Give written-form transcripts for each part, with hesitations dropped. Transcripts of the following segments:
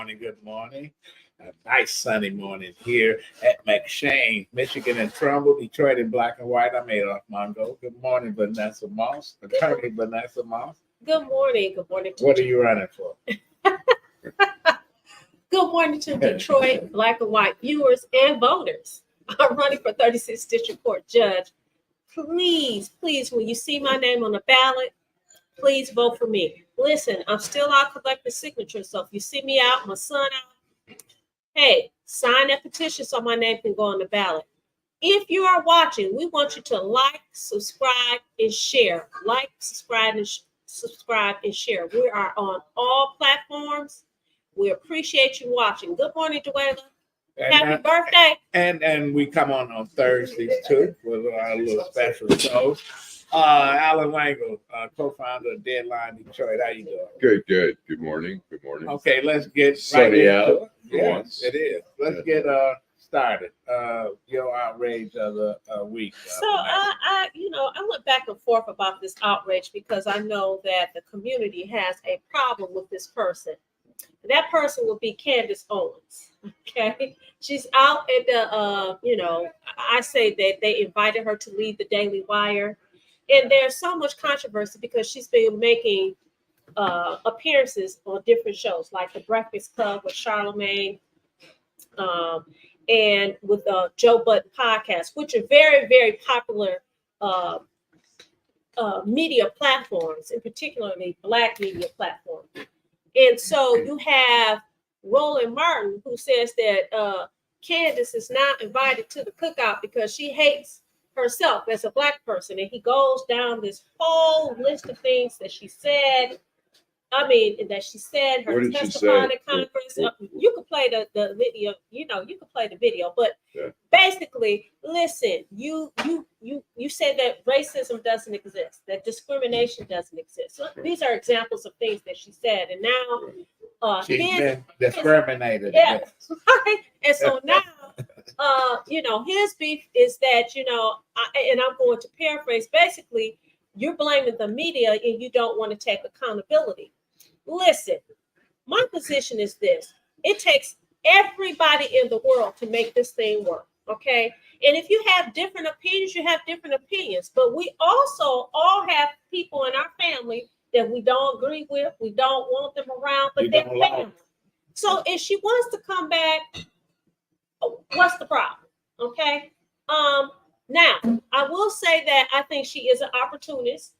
morning. Good morning. A nice sunny morning here at McShane, Michigan and Trumbull, Detroit in black and white. I'm Adolph Mongo. Good morning, Vanessa Moss. Attorney Vanessa Moss. Good morning. Good morning. What are you running for? Good morning to Detroit black and white viewers and voters. I'm running for 36th District Court Judge. Please, when you see my name on the ballot, please vote for me. Listen, I'm still out collecting signatures, so if you see me out, my son out, hey, sign that petition so my name can go on the ballot. If you are watching, we want you to like, subscribe, and share. Like, subscribe, and share. We are on all platforms. We appreciate you watching. Good morning, Dwayla. Happy birthday. And we come on Thursdays too with our little special shows. Allan Lengel, co-founder of Deadline Detroit. How you doing? Good. Good morning. Okay, let's get sunny out. Yes, it is. Let's get started. Your outrage of the week. So I went back and forth about this outrage because I know that the community has a problem with this person. That person will be Candace Owens. Okay, she's out at the I say that they invited her to lead the Daily Wire, and there's so much controversy because she's been making appearances on different shows like the Breakfast Club with Charlemagne, and with Joe Budden podcast, which are very, very popular media platforms, and particularly Black media platforms. And so you have Roland Martin, who says that Candace is not invited to the cookout because she hates herself as a Black person. And he goes down this whole list of things that she said. Her testifying in Congress. You can play the video, you can play the video, but basically, listen, you said that racism doesn't exist, that discrimination doesn't exist. So these are examples of things that she said, and now she's been discriminated. Yeah, right. And so now, his beef is that, and I'm going to paraphrase, basically, you're blaming the media and you don't want to take accountability. Listen, my position is this. It takes everybody in the world to make this thing work, okay? And if you have different opinions, you have different opinions. But we also all have people in our family that we don't agree with. We don't want them around, but they're family. So if she wants to come back, what's the problem, okay? Now, I will say that I think she is an opportunist.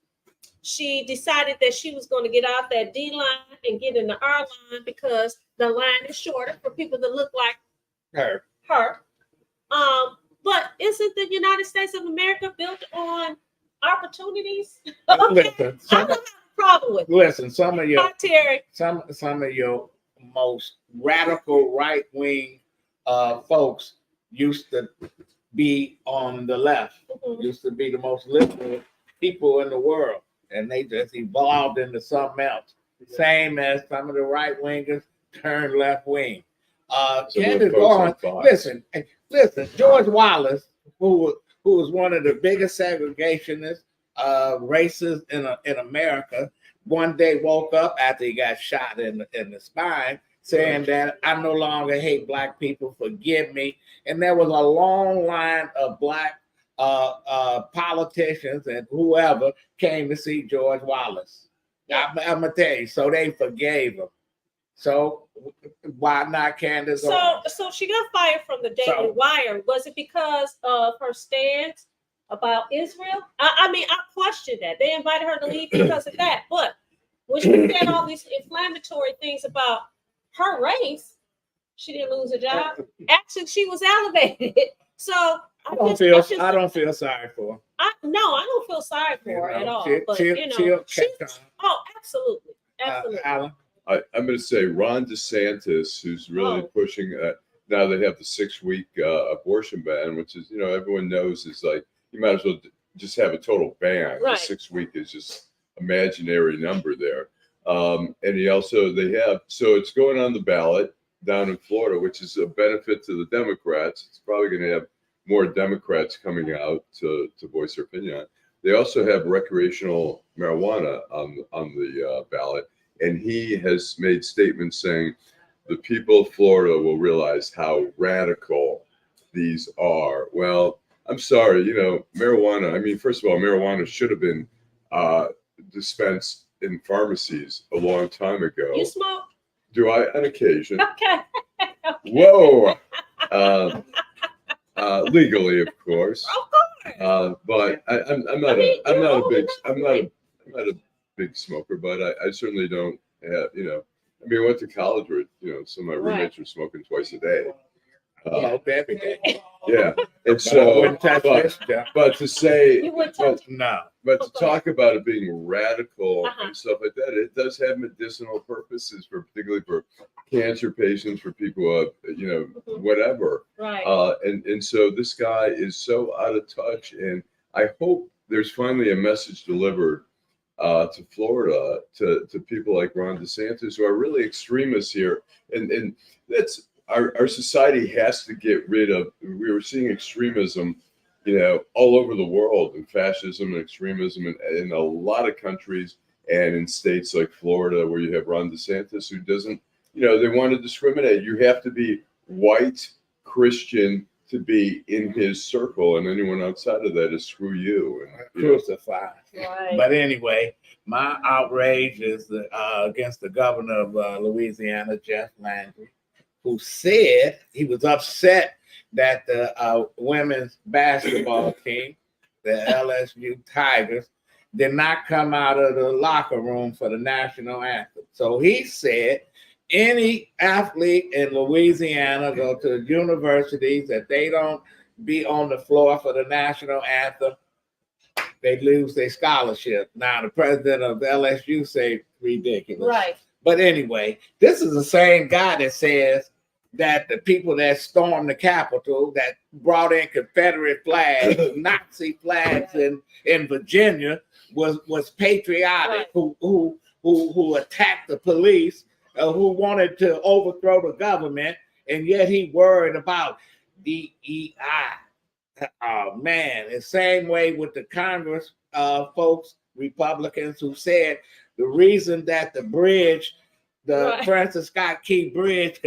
She decided that she was going to get out that D line and get in the R line because the line is shorter for people that look like her. But isn't the United States of America built on opportunities? Okay. Listen, I don't have a problem with it. Listen, some of your Terry. some of your most radical right-wing folks used to be on the left, used to be the most liberal people in the world, and they just evolved into something else. Same as some of the right wingers turned left wing. Candace Owens, listen, George Wallace, who was one of the biggest segregationists, racists in America, one day woke up after he got shot in the spine, saying that I no longer hate Black people, forgive me. And there was a long line of Black politicians and whoever came to see George Wallace. I'm gonna tell you, so they forgave him. So why not Candace? So she got fired from the Daily Wire. Was it because of her stance about Israel? I questioned that. They invited her to leave because of that. But when she said all these inflammatory things about her race, she didn't lose a job. Actually, she was elevated. So I don't feel sorry for her. I don't feel sorry for her at all. Absolutely. Allan? I'm going to say Ron DeSantis, who's really pushing now they have the 6-week abortion ban, which is, everyone knows is like, you might as well just have a total ban. Right. 6 week is just imaginary number there. And so it's going on the ballot down in Florida, which is a benefit to the Democrats. It's probably going to have more Democrats coming out to voice their opinion on it. They also have recreational marijuana on the ballot. And he has made statements saying, the people of Florida will realize how radical these are. Well, I'm sorry, marijuana. I mean, first of all, marijuana should have been dispensed in pharmacies a long time ago. You smoke? Do I? On occasion. Okay. Whoa. Legally, of course. Of course. But I'm not a big smoker, but I certainly don't have, I mean, I went to college where, some of my roommates were smoking twice a day. Smoked every day. Yeah. And But I so, wouldn't touch this stuff. but to say, You would touch No. but to talk about it being radical Uh-huh. and stuff like that, it does have medicinal purposes particularly for cancer patients, for people who have, Mhm. whatever. Right. And so this guy is so out of touch, and I hope there's finally a message delivered to Florida, to people like Ron DeSantis, who are really extremists here, and that's our society has to get rid of. We were seeing extremism, all over the world, and fascism and extremism in a lot of countries, and in states like Florida, where you have Ron DeSantis, who doesn't, they want to discriminate. You have to be white Christian to be in his circle, and anyone outside of that is screw you. And, Crucified. Right. But anyway, my outrage is against the governor of Louisiana, Jeff Lengel, who said he was upset that the women's basketball team, the LSU Tigers, did not come out of the locker room for the national anthem. So he said any athlete in Louisiana go to universities that they don't be on the floor for the national anthem, they lose their scholarship. Now the president of LSU say ridiculous. Right. But anyway, this is the same guy that says that the people that stormed the Capitol, that brought in Confederate flags, Nazi flags in Virginia, was patriotic. Right. Who attacked the police, who wanted to overthrow the government, and yet he worried about DEI. Oh man, the same way with the Congress folks, Republicans, who said the reason that the bridge, the Francis Scott Key Bridge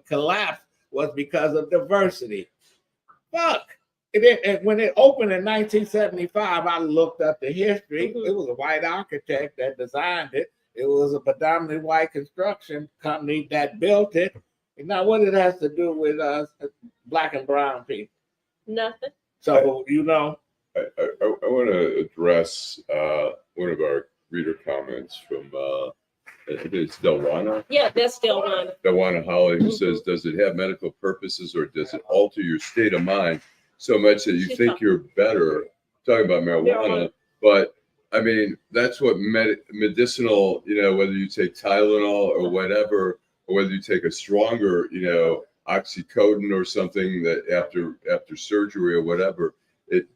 collapsed was because of diversity. Fuck. When it opened in 1975, I looked up the history. Mm-hmm. It was a white architect that designed it. It was a predominantly white construction company that built it. And now what it has to do with black and brown people? Nothing. So, I want to address one of our reader comments from, I think it's Delwana. Yeah, that's still one. Delwana Holly, who says, does it have medical purposes, or does it alter your state of mind so much that you think you're better? Talking about marijuana, but I mean, that's what medicinal, whether you take Tylenol or whatever, or whether you take a stronger, oxycodone or something that after surgery or whatever, it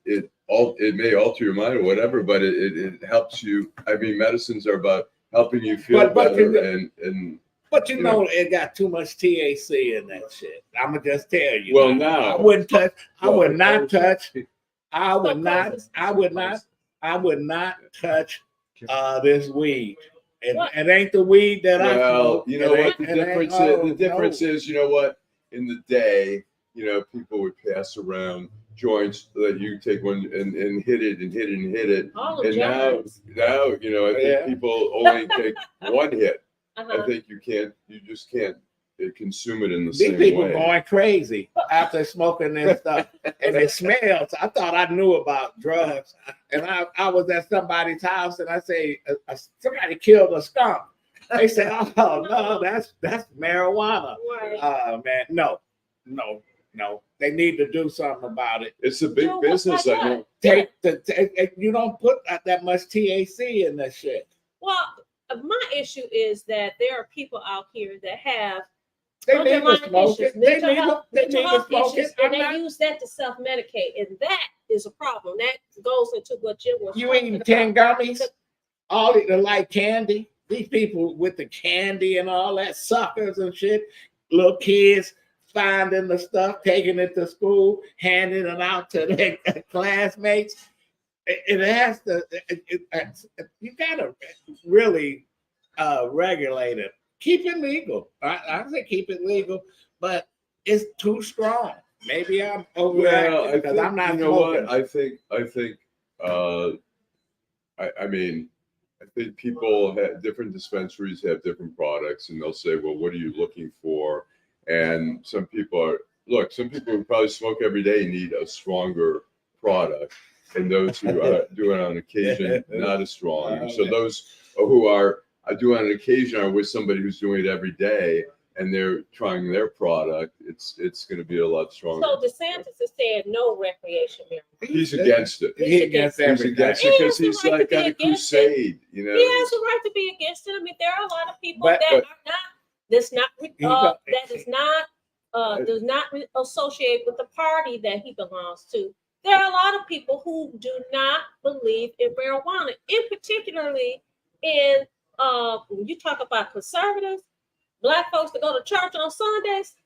may alter your mind or whatever, but it helps you. I mean, medicines are about helping you feel better, but it got too much THC in that shit. I'm gonna just tell you. Well, now I would not touch this weed. It ain't the weed that I smoke. You know what the difference is? The difference is, you know what? In the day, people would pass around joints that you take one and hit it and hit it and hit it. And now, I think people only take one hit. I think you just can't consume it in the same way. These people going crazy after smoking this stuff, and it smells. I thought I knew about drugs, and I was at somebody's house, and I say somebody killed a skunk. They say, "Oh no, that's marijuana." Right. Man, no. They need to do something about it. It's a big business. I know. You don't put that much THC in that shit. Well, my issue is that there are people out here that have They need to smoke it. They need to smoke it. And they use that to self-medicate, and that is a problem. That goes into what Jim was. You eating 10 gummies? All the like candy. These people with the candy and all that, suckers and shit. Little kids finding the stuff, taking it to school, handing it out to their classmates. It has to. You gotta really regulate it. keep it legal. I say keep it legal, but it's too strong. Maybe I'm overreacting because I'm not you know smoking. what? I mean, I think people have different dispensaries have different products, and they'll say, "Well, what are you looking for?" And some people who probably smoke every day need a stronger product, and those who do it on occasion, not as strong. So those who are do it on occasion are with somebody who's doing it every day, and they're trying their product. It's going to be a lot stronger. So DeSantis is saying no recreation marijuana. He's against it. He's against everything. He's against it because he's like got a crusade. You know, he has a right to be against it. I mean, there are a lot of people that does not associate with the party that he belongs to. There are a lot of people who do not believe in marijuana, particularly in when you talk about conservatives, Black folks that go to church on Sundays.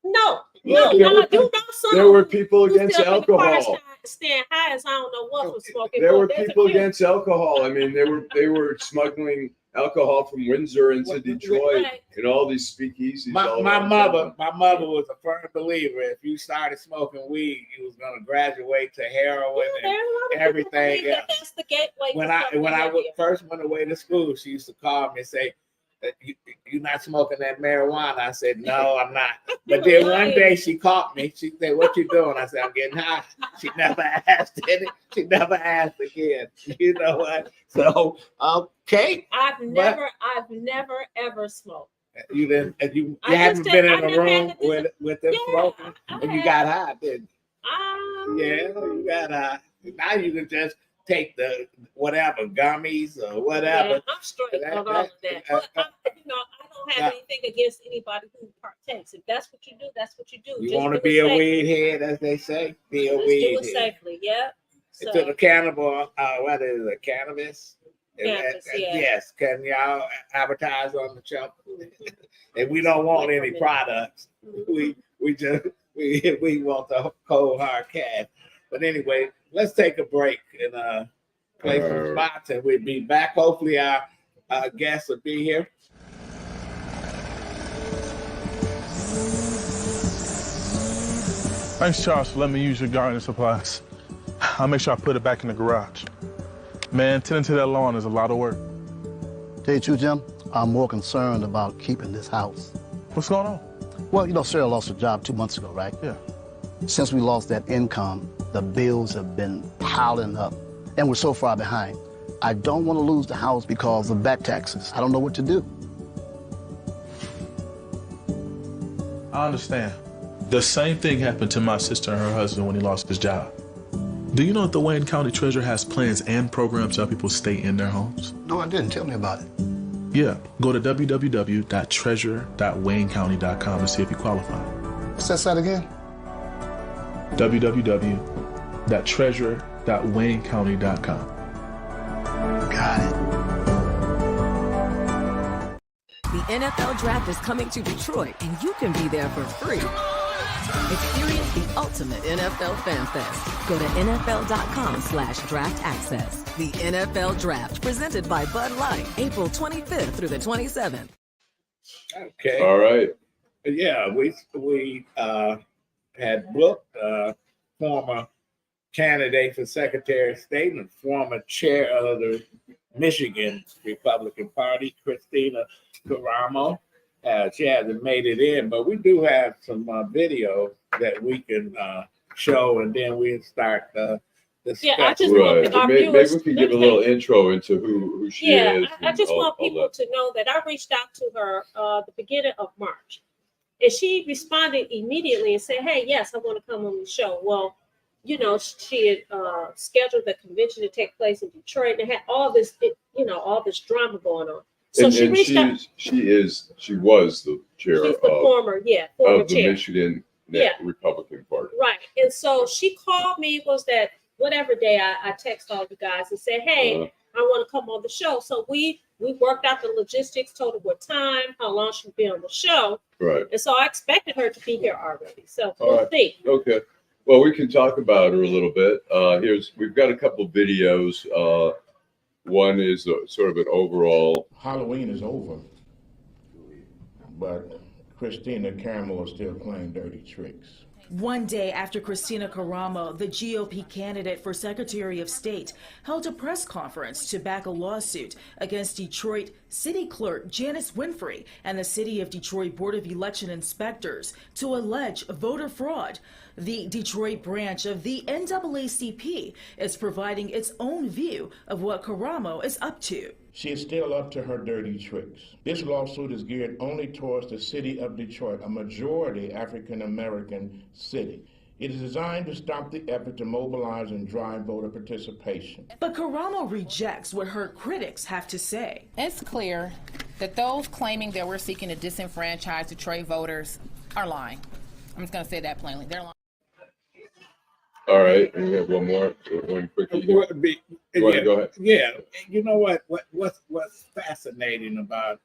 No, I do know some. There were people against alcohol. Staying high as I don't know what was smoking. There were people against alcohol. I mean, they were smuggling alcohol from Windsor into Detroit and all these speakeasies. My mother was a firm believer. If you started smoking weed, you was going to graduate to heroin and everything. That's the gateway. When I first went away to school, she used to call me and say, "You're not smoking that marijuana?" I said, "No, I'm not." But then one day she caught me. She said, "What you doing?" I said, "I'm getting high." She never asked it. She never asked again. You know what? So okay. I've never ever smoked. You didn't. You haven't been in a room with them smoking, and you got high, didn't you? Yeah, you got high. Now you can just take the whatever gummies or whatever. Yeah, I'm straight on all of that. But I don't have anything against anybody who partakes. If that's what you do, that's what you do. You want to be a weed head, as they say. Be a weed head. Do it safely. Yeah. So, to the cannibal, what is it? Cannabis. Cannabis, yeah. Yes. Can y'all advertise on the show? And we don't want any products. We want the cold hard cash. But anyway, let's take a break and play some spots, and we'll be back. Hopefully, our guests will be here. Thanks, Charles, for letting me use your garden supplies. I'll make sure I put it back in the garage. Man, tending to that lawn is a lot of work. Tell you the truth, Jim, I'm more concerned about keeping this house. What's going on? Well, Sarah lost her job 2 months ago, right? Yeah. Since we lost that income, the bills have been piling up, and we're so far behind. I don't want to lose the house because of back taxes. I don't know what to do. I understand. The same thing happened to my sister and her husband when he lost his job. Do you know that the Wayne County Treasurer has plans and programs to help people stay in their homes? No, I didn't. Tell me about it. Yeah, go to www.treasurer.waynecounty.com to see if you qualify. What's that site again? www.treasurer.waynecounty.com. Got it. The NFL Draft is coming to Detroit, and you can be there for free. Experience the ultimate NFL fan fest. Go to NFL.com/draft access. The NFL Draft, presented by Bud Light, April 25th through the 27th. Okay. All right. Yeah, we had booked former candidate for Secretary of State and former chair of the Michigan Republican Party, Kristina Karamo. She hasn't made it in, but we do have some video that we can show, and then we'll start discussing. Yeah, I just want our viewers. Maybe we can give a little intro into who she is. I just want people to know that I reached out to her the beginning of March, and she responded immediately and said, "Hey, yes, I want to come on the show." Well, she had scheduled the convention to take place in Detroit, and had all this, all this drama going on. So she reached out. She was the chair of the Michigan Republican Party. Right. And so she called me, was that whatever day I text all you guys and said, "Hey, I want to come on the show." So we worked out the logistics, told her what time, how long she'd be on the show. Right. And so I expected her to be here already. So we'll see. Okay. Well, we can talk about her a little bit. We've got a couple videos. One is sort of an overall. Halloween is over. but Kristina Karamo is still playing dirty tricks. One day after Kristina Karamo, the GOP candidate for Secretary of State, held a press conference to back a lawsuit against Detroit City Clerk Janice Winfrey and the City of Detroit Board of Election Inspectors to allege voter fraud. The Detroit branch of the NAACP is providing its own view of what Karamo is up to. She is still up to her dirty tricks. This lawsuit is geared only towards the city of Detroit, a majority African-American city. It is designed to stop the effort to mobilize and drive voter participation. But Karamo rejects what her critics have to say. It's clear that those claiming that we're seeking to disenfranchise Detroit voters are lying. I'm just going to say that plainly. They're lying. All right, and we have one more, one quickie. You want to go ahead? Yeah, you know what's fascinating about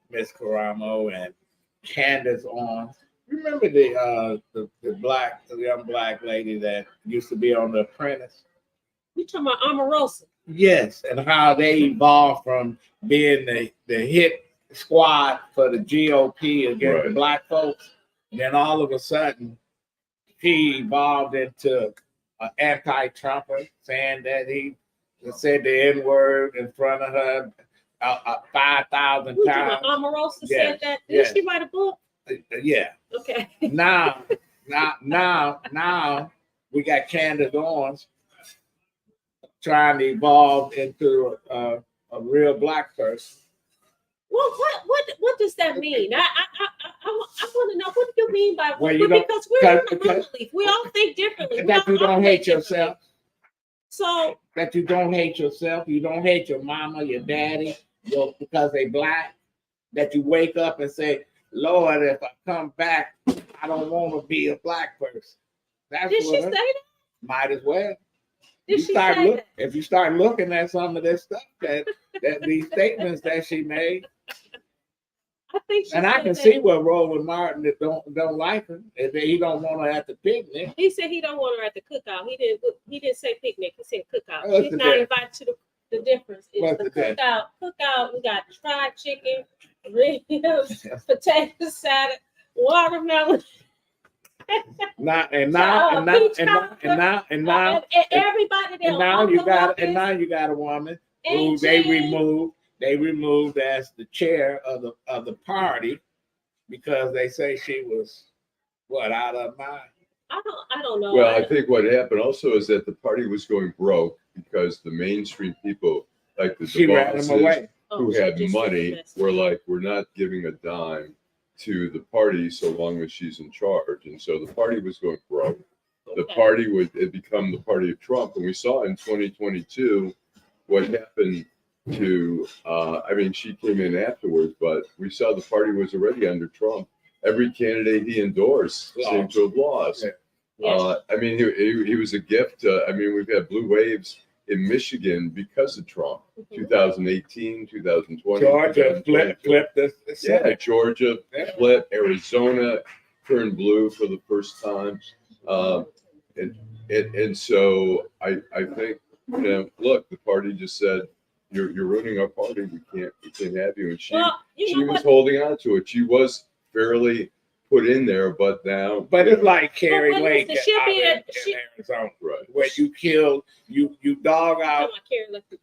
Miss Karamo and Candace Owens? Remember the young black lady that used to be on The Apprentice? You talking about Omarosa? Yes, and how they evolved from being the hit squad for the GOP against the black folks, and then all of a sudden he evolved into an anti-Trumper, saying that he said the N-word in front of her 5,000 times. Omarosa said that. Did she write a book? Yeah. Okay. Now we got Candace Owens trying to evolve into a real black person. Well, what does that mean? I want to know, what do you mean by because we're monolith. We all think differently. That you don't hate yourself. So that you don't hate yourself. You don't hate your mama, your daddy, because they black. That you wake up and say, Lord, if I come back, I don't want to be a black person. That's did she say that? Might as well. Did she say that? If you start looking at some of this stuff that these statements that she made, I think she and I can see where Roland Martin that don't like her. If he don't want her at the picnic. He said he don't want her at the cookout. He didn't say picnic. He said cookout. What's She's the not difference? invited to the difference. It's What's the the cookout. Cookout. We got fried chicken, ribs, potato salad, watermelon. Now you got a woman who they removed as the chair of the party because they say she was out of mind. I don't know. Well, I think what happened also is that the party was going broke because the mainstream people, like the DeVosses, who had money, were like, we're not giving a dime to the party so long as she's in charge. And so the party was going broke. The party had become the party of Trump. And we saw in 2022 what happened to, she came in afterwards, but we saw the party was already under Trump. Every candidate he endorsed seemed to have lost. Yeah. He was a gift. We've had blue waves in Michigan because of Trump. 2018, 2020. Georgia flipped this. Yeah, Georgia flipped. Arizona turned blue for the first time. And so I think, look, the party just said, you're ruining our party. We can't have you. And she was holding on to it. She was fairly put in there, but now. But it's like Carrie Lake in Arizona, right? Where you dog out.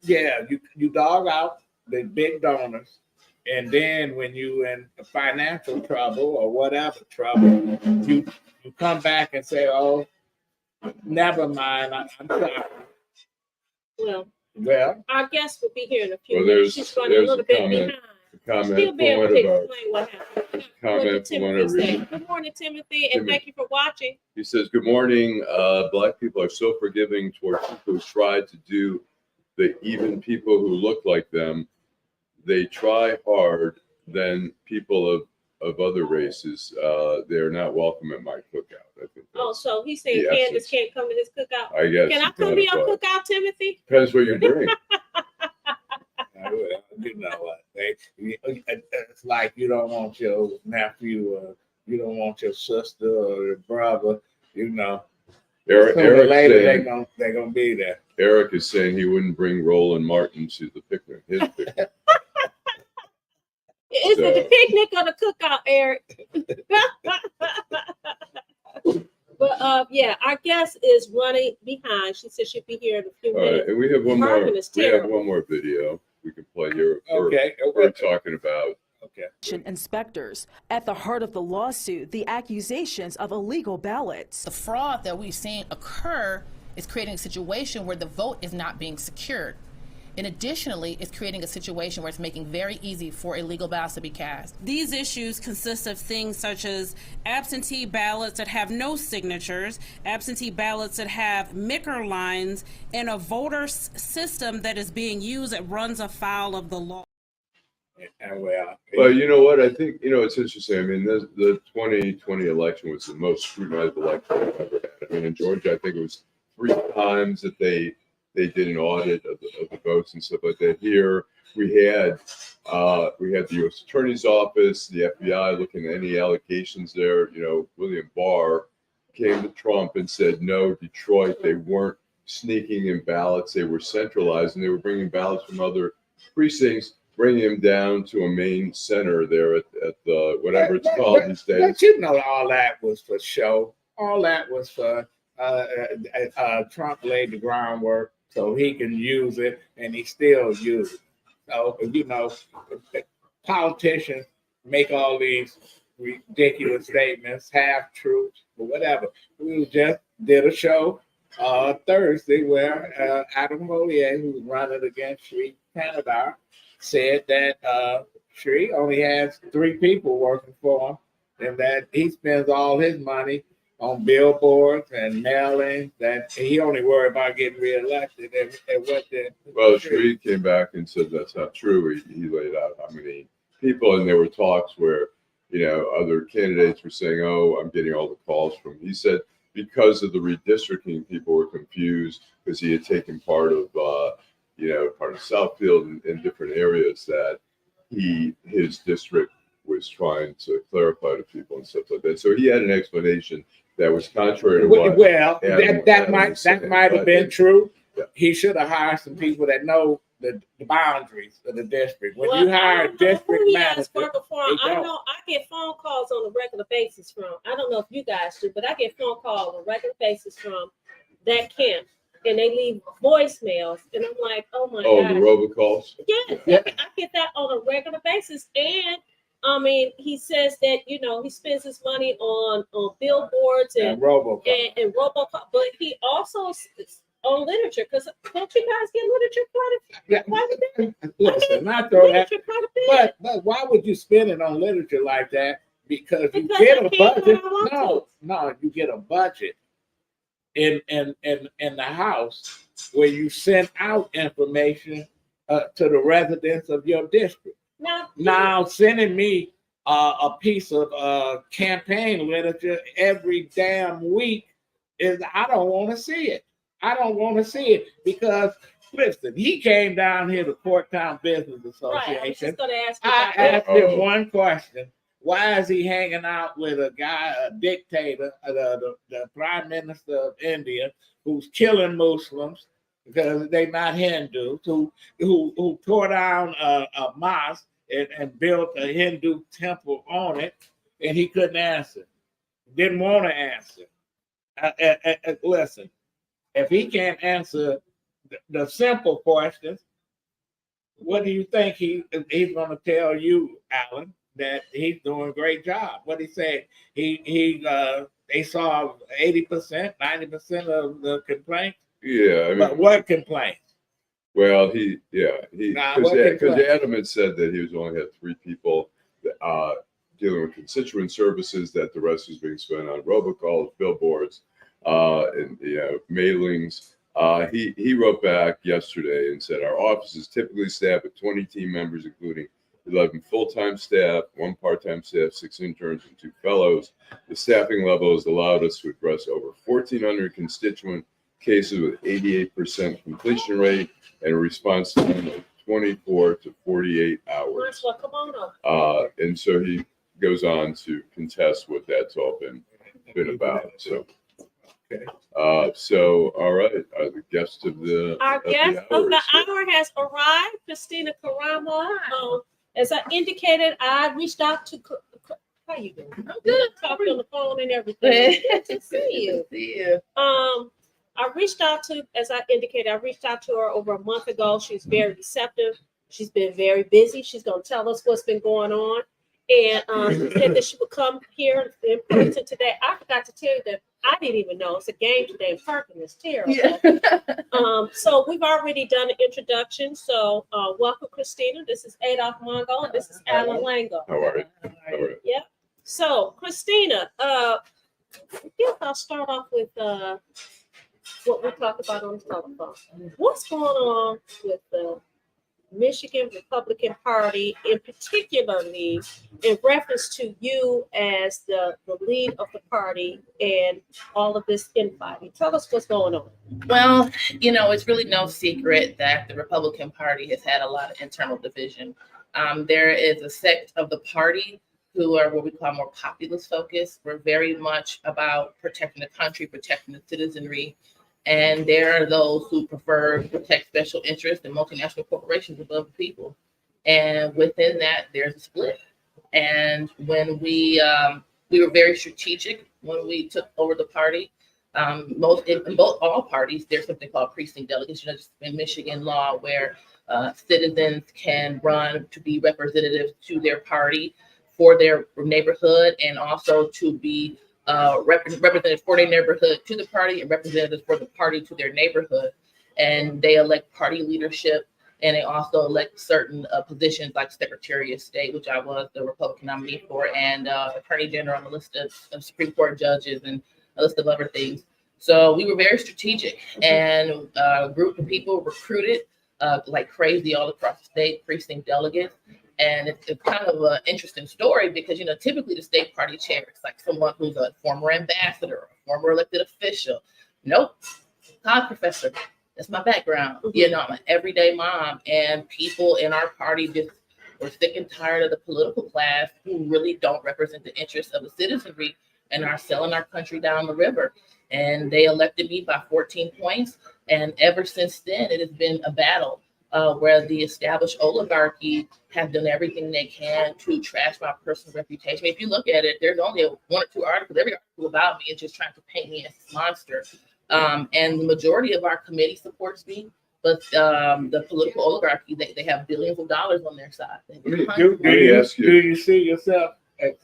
Yeah, you dog out the big donors, and then when you in financial trouble or whatever trouble, you come back and say, "Oh, never mind. I'm sorry." Well, our guest will be here in a few minutes. She's running a little bit behind. She'll be able to explain what happened. Good morning, Timothy, and thank you for watching. He says, good morning. Black people are so forgiving toward people who try to do even people who look like them. They try hard. Then people of other races, they are not welcome at my cookout. I think. So he's saying Candace can't come to his cookout. I guess. Can I come to your cookout, Timothy? Depends what you bring. You know what? It's like you don't want your nephew, or you don't want your sister or your brother. Eric later they're gonna be there. Eric is saying he wouldn't bring Roland Martin to the picnic. His picnic. Is it the picnic or the cookout, Eric? But yeah, our guest is running behind. She said she'll be here in a few All right, minutes. and we have one more. Parking is We have terrible. one more video we can play here. Okay. We're talking about. Okay. Inspectors. At the heart of the lawsuit, the accusations of illegal ballots. The fraud that we've seen occur is creating a situation where the vote is not being secured. And additionally, it's creating a situation where it's making very easy for illegal ballots to be cast. These issues consist of things such as absentee ballots that have no signatures, absentee ballots that have MICR lines, and a voter system that is being used that runs afoul of the law. And Well, you know what? I think, it's interesting. I mean, the 2020 election was the most scrutinized election I've ever had. I mean, in Georgia, I think it was 3 times that they did an audit of the votes and stuff like that. Here, we had the U.S. Attorney's Office, the FBI looking at any allegations there. William Barr came to Trump and said, no, Detroit, they weren't sneaking in ballots. They were centralized, and they were bringing ballots from other precincts, bringing them down to a main center there at the whatever it's called these days. But all that was for show. All that was for Trump laid the groundwork so he can use it, and he still uses it. So, politicians make all these ridiculous statements, half truths, or whatever. We just did a show Thursday where Adam Molier, who's running against Sri Canada, said that Sri only has 3 people working for him, and that he spends all his money on billboards and mailings, that he only worried about getting reelected. Well, Sri came back and said that's not true. He laid out how many people, and there were talks where, other candidates were saying, oh, I'm getting all the calls from. He said because of the redistricting, people were confused because he had taken part of Southfield and different areas that his district was trying to clarify to people and stuff like that. So he had an explanation that was contrary to what. Well, Adam that was might saying, have been true. Yeah. He should have hired some people that know the boundaries of the district. When you I hire a don't know district who he manager, has working for him. I know I get phone calls on a regular basis from. I don't know if you guys do, but I get phone calls on a regular basis from that camp, and they leave voicemails, and I'm like, oh my god. The robocalls. Yeah, I get that on a regular basis, and I mean, he says that he spends his money on billboards and robocall, but he also on literature, because don't you guys get literature quite a bit? Listen, not throw that. But why would you spend it on literature like that? Because you get a budget. No, you get a budget in the House where you send out information to the residents of your district. Now sending me a piece of campaign literature every damn week I don't want to see it. I don't want to see it because, listen, he came down here to Corktown Business Association. Right, I was just going to ask you I about asked him one question. Why is he hanging out with a guy, a dictator, the Prime Minister of India, who's killing Muslims because they're not Hindus, who tore down a mosque and built a Hindu temple on it, and he couldn't answer. Didn't want to answer. Listen, if he can't answer the simple questions, what do you think he's going to tell you, Allan? That he's doing a great job. What he said, they saw 80%, 90% of the complaints. Yeah, I mean, but what complaints? Well, because Adam had said that he was only had 3 people dealing with constituent services, that the rest was being spent on robocalls, billboards, and mailings. He wrote back yesterday and said our office is typically staffed with 20 team members, including 11 full-time staff, 1 part-time staff, 6 interns, and 2 fellows. The staffing level has allowed us to address over 1,400 constituent cases with 88% completion rate and a response time of 24 to 48 hours. And so he goes on to contest what that's all been about. So, all right, the guest of the guest of the hour has arrived, Kristina Karamo. As I indicated, I reached out to. How you doing? I'm good. Talking on the phone and everything. Good to see you. See you. I reached out to, as I indicated, I reached out to her over a month ago. She's very receptive. She's been very busy. She's going to tell us what's been going on. And she said that she would come here in person today. I forgot to tell you that I didn't even know it's a game today in Perkins. It's terrible. Yeah. So we've already done an introduction. So welcome, Kristina. This is Adolph Mongo, and this is Allan Lengel. How are you? How are you? Yeah. So, Kristina, I guess I'll start off with what we talked about on the telephone. What's going on with the Michigan Republican Party, in particularly in reference to you as the lead of the party and all of this infighting? Tell us what's going on. Well, it's really no secret that the Republican Party has had a lot of internal division. There is a sect of the party who are what we call more populist focused. We're very much about protecting the country, protecting the citizenry. And there are those who prefer to protect special interests and multinational corporations above the people. And within that, there's a split. And when we were very strategic when we took over the party. All parties, there's something called precinct delegates. Just in Michigan law, where citizens can run to be representatives to their party for their neighborhood, and also to be representatives for their neighborhood to the party, and representatives for the party to their neighborhood. And they elect party leadership, and they also elect certain positions like Secretary of State, which I was the Republican nominee for, and Attorney General on the list of Supreme Court judges and a list of other things. So we were very strategic, and a group of people recruited like crazy all across the state, precinct delegates. And it's kind of an interesting story because, typically the state party chair is like someone who's a former ambassador, or a former elected official. Nope, college professor. That's my background. Mm-hmm. I'm an everyday mom, and people in our party just were sick and tired of the political class who really don't represent the interests of the citizenry and are selling our country down the river. And they elected me by 14 points. And ever since then, it has been a battle. Where the established oligarchy have done everything they can to trash my personal reputation. If you look at it, there's only one or two articles. Every article about me is just trying to paint me as a monster. And the majority of our committee supports me, but the political oligarchy, they have billions of dollars on their side. Do you see yourself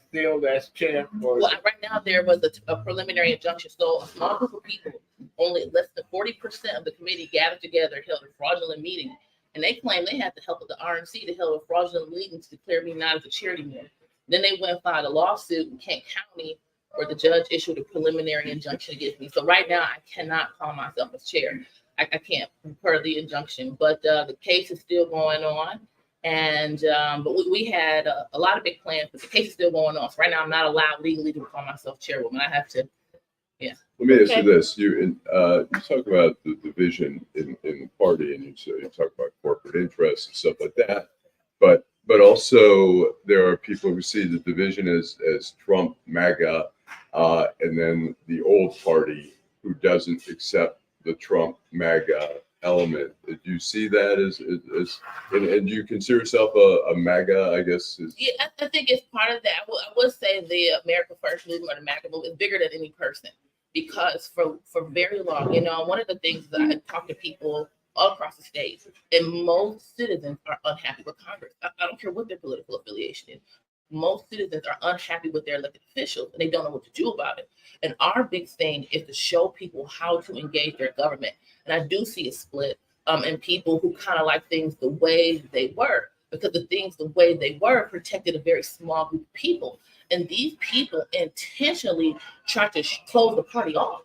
still as chair? Well, right now there was a preliminary injunction. So a small group of people, only less than 40% of the committee gathered together, held a fraudulent meeting. And they claim they had the help of the RNC to hold a fraudulent meeting to declare me not as a chair anymore. Then they went and filed a lawsuit in Kent County where the judge issued a preliminary injunction against me. So right now I cannot call myself as chair. I can't per the injunction, but the case is still going on. And but we had a lot of big plans, but the case is still going on. So right now I'm not allowed legally to call myself chairwoman. I have to, yeah. Let me ask you this: you talk about the division in the party, and you talk about corporate interests and stuff like that. But also there are people who see the division as Trump, MAGA, and then the old party who doesn't accept the Trump, MAGA element. Do you see that as and do you consider yourself a MAGA? I guess. Yeah, I think it's part of that. I would say the America First movement or the MAGA movement is bigger than any person. Because for very long, one of the things that I talk to people all across the state, and most citizens are unhappy with Congress. I don't care what their political affiliation is. Most citizens are unhappy with their elected officials, and they don't know what to do about it. And our big thing is to show people how to engage their government. And I do see a split in people who kind of like things the way they were, because the things the way they were protected a very small group of people. And these people intentionally tried to close the party off.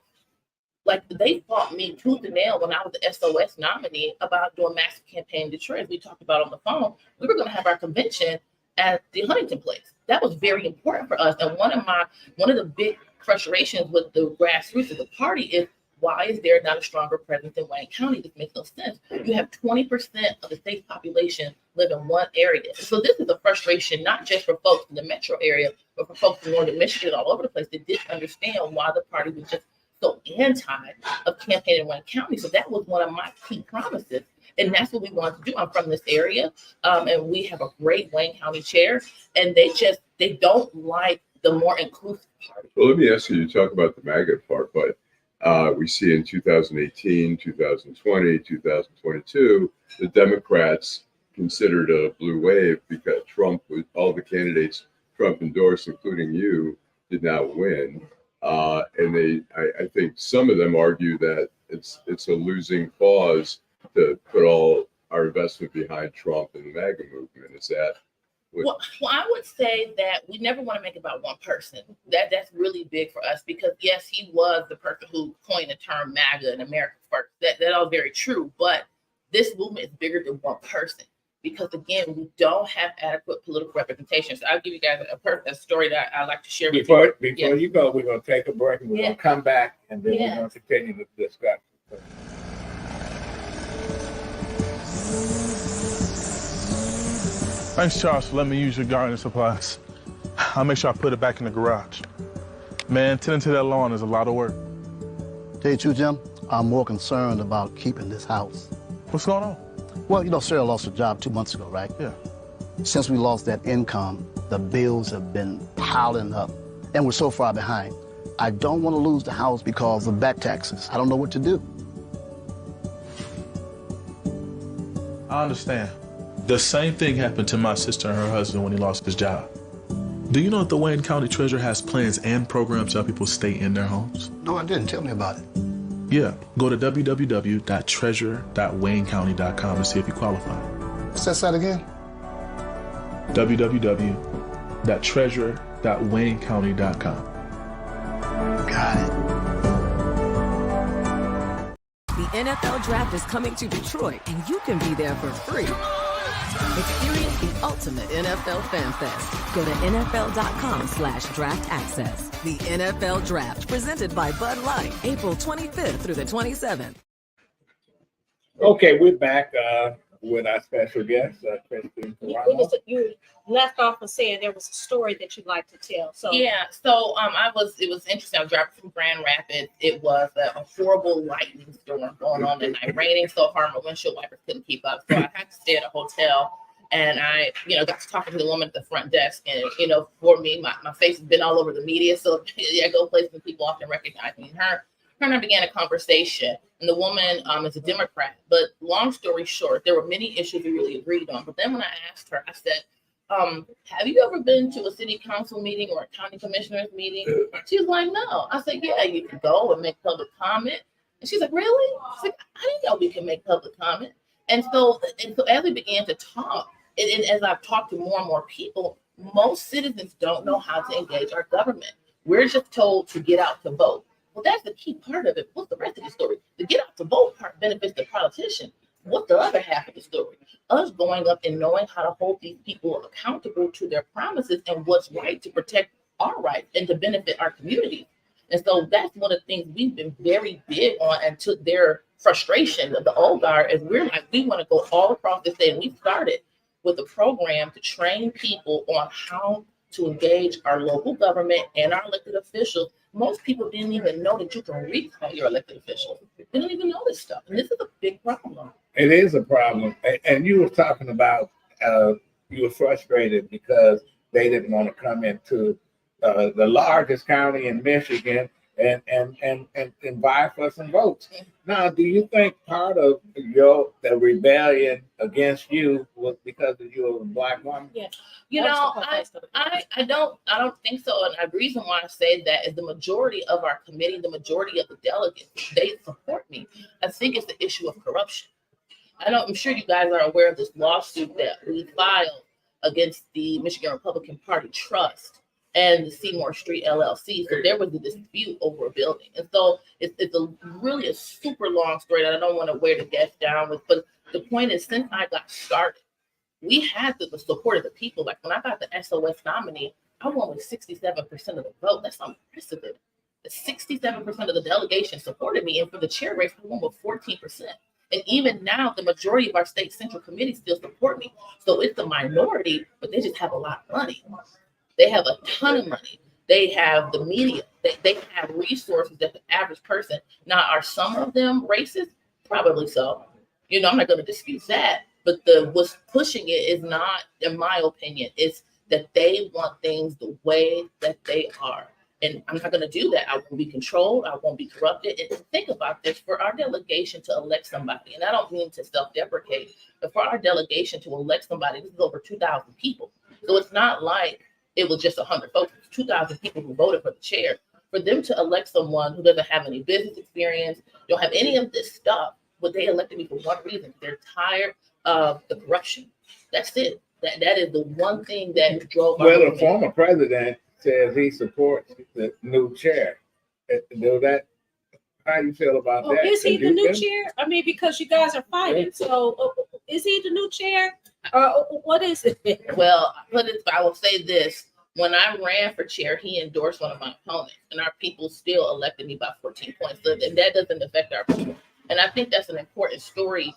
Like they fought me tooth and nail when I was the SOS nominee about doing massive campaign in Detroit. As we talked about on the phone, we were going to have our convention at the Huntington Place. That was very important for us. And one of the big frustrations with the grassroots of the party is, why is there not a stronger presence in Wayne County? This makes no sense. You have 20% of the state's population live in one area. So this is a frustration, not just for folks in the metro area, but for folks in northern Michigan, all over the place, that didn't understand why the party was just so anti of campaigning in Wayne County. So that was one of my key promises. And that's what we want to do. I'm from this area, and we have a great Wayne County chair, and they don't like the more inclusive party. Well, let me ask you, you talk about the MAGA part, but we see in 2018, 2020, 2022, the Democrats considered a blue wave because Trump, all the candidates Trump endorsed, including you, did not win. And I think some of them argue that it's a losing cause to put all our investment behind Trump and the MAGA movement. Is that? Well, I would say that we never want to make it about one person. That's really big for us because yes, he was the person who coined the term MAGA and America First. That all very true, but this movement is bigger than one person because again, we don't have adequate political representation. So I'll give you guys a story that I like to share with you. Before you go, we're going to take a break and we're going to come back and then we're going to continue the discussion. Thanks, Charles, for letting me use your gardening supplies. I'll make sure I put it back in the garage. Man, tending to that lawn is a lot of work. Tell you the truth, Jim, I'm more concerned about keeping this house. What's going on? Well, you know, Sarah lost her job 2 months ago, right? Yeah. Since we lost that income, the bills have been piling up, and we're so far behind. I don't want to lose the house because of back taxes. I don't know what to do. I understand. The same thing happened to my sister and her husband when he lost his job. Do you know that the Wayne County Treasurer has plans and programs to help people stay in their homes? No, I didn't. Tell me about it. Yeah, go to www.treasure.waynecounty.com and see if you qualify. What's that site again? www.treasure.waynecounty.com. Got it. The NFL Draft is coming to Detroit, and you can be there for free. Experience the ultimate NFL fan fest. Go to NFL.com/draft access. The NFL Draft, presented by Bud Light, April 25th through the 27th. Okay, we're back with our special guest, Kristina Karamo. You left off of saying there was a story that you'd like to tell. So it was interesting. I was driving from Grand Rapids. It was a horrible lightning storm going on that night, raining so hard my windshield wipers couldn't keep up. So I had to stay at a hotel, and I, got to talking to the woman at the front desk. And for me, my face has been all over the media, so I go places and people often recognize me. Her and I began a conversation, and the woman is a Democrat. But long story short, there were many issues we really agreed on. But then when I asked her, I said, have you ever been to a city council meeting or a county commissioner's meeting? She was like, no. I said, yeah, you can go and make public comment. And she's like, really? She's like, I didn't know we could make public comment. And so as we began to talk, and as I've talked to more and more people, most citizens don't know how to engage our government. We're just told to get out to vote. Well, that's the key part of it. What's the rest of the story? The get out to vote part benefits the politician. What's the other half of the story? Us going up and knowing how to hold these people accountable to their promises and what's right to protect our rights and to benefit our community. And so that's one of the things we've been very big on, and to their frustration of the old guard is we want to go all across the state. And we started with a program to train people on how to engage our local government and our elected officials. Most people didn't even know that you can recall your elected officials. They didn't even know this stuff. And this is a big problem. It is a problem. And you were talking about you were frustrated because they didn't want to come into the largest county in Michigan and vie for some votes. Now, do you think part of the rebellion against you was because of you were a Black woman? Yeah. I don't think so. And the reason why I say that is the majority of our committee, the majority of the delegates, they support me. I think it's the issue of corruption. I'm sure you guys are aware of this lawsuit that we filed against the Michigan Republican Party Trust and the Seymour Street LLC. So there was a dispute over a building. And so it's really a super long story that I don't want to wear the guest down with. But the point is, since I got started, we had the support of the people. Like when I got the SOS nominee, I won with 67% of the vote. That's unprecedented. 67% of the delegation supported me. And for the chair race, I won with 14%. And even now, the majority of our state central committee still support me. So it's a minority, but they just have a lot of money. They have a ton of money. They have the media. They have resources that the average person. Now, are some of them racist? Probably so. I'm not going to dispute that. But what's pushing it is not, in my opinion, it's that they want things the way that they are. And I'm not going to do that. I won't be controlled. I won't be corrupted. And think about this, for our delegation to elect somebody, and I don't mean to self-deprecate, but for our delegation to elect somebody, this is over 2,000 people. So it's not like it was just 100 folks. It's 2,000 people who voted for the chair. For them to elect someone who doesn't have any business experience, don't have any of this stuff, but they elected me for one reason. They're tired of the corruption. That's it. That is the one thing that drove. Well, the former president says he supports the new chair. Know that? How do you feel about that? Is he the new chair? I mean, because you guys are fighting. So is he the new chair? What is it? Well, I will say this. When I ran for chair, he endorsed one of my opponents, and our people still elected me by 14 points. So, and that doesn't affect our people. And I think that's an important story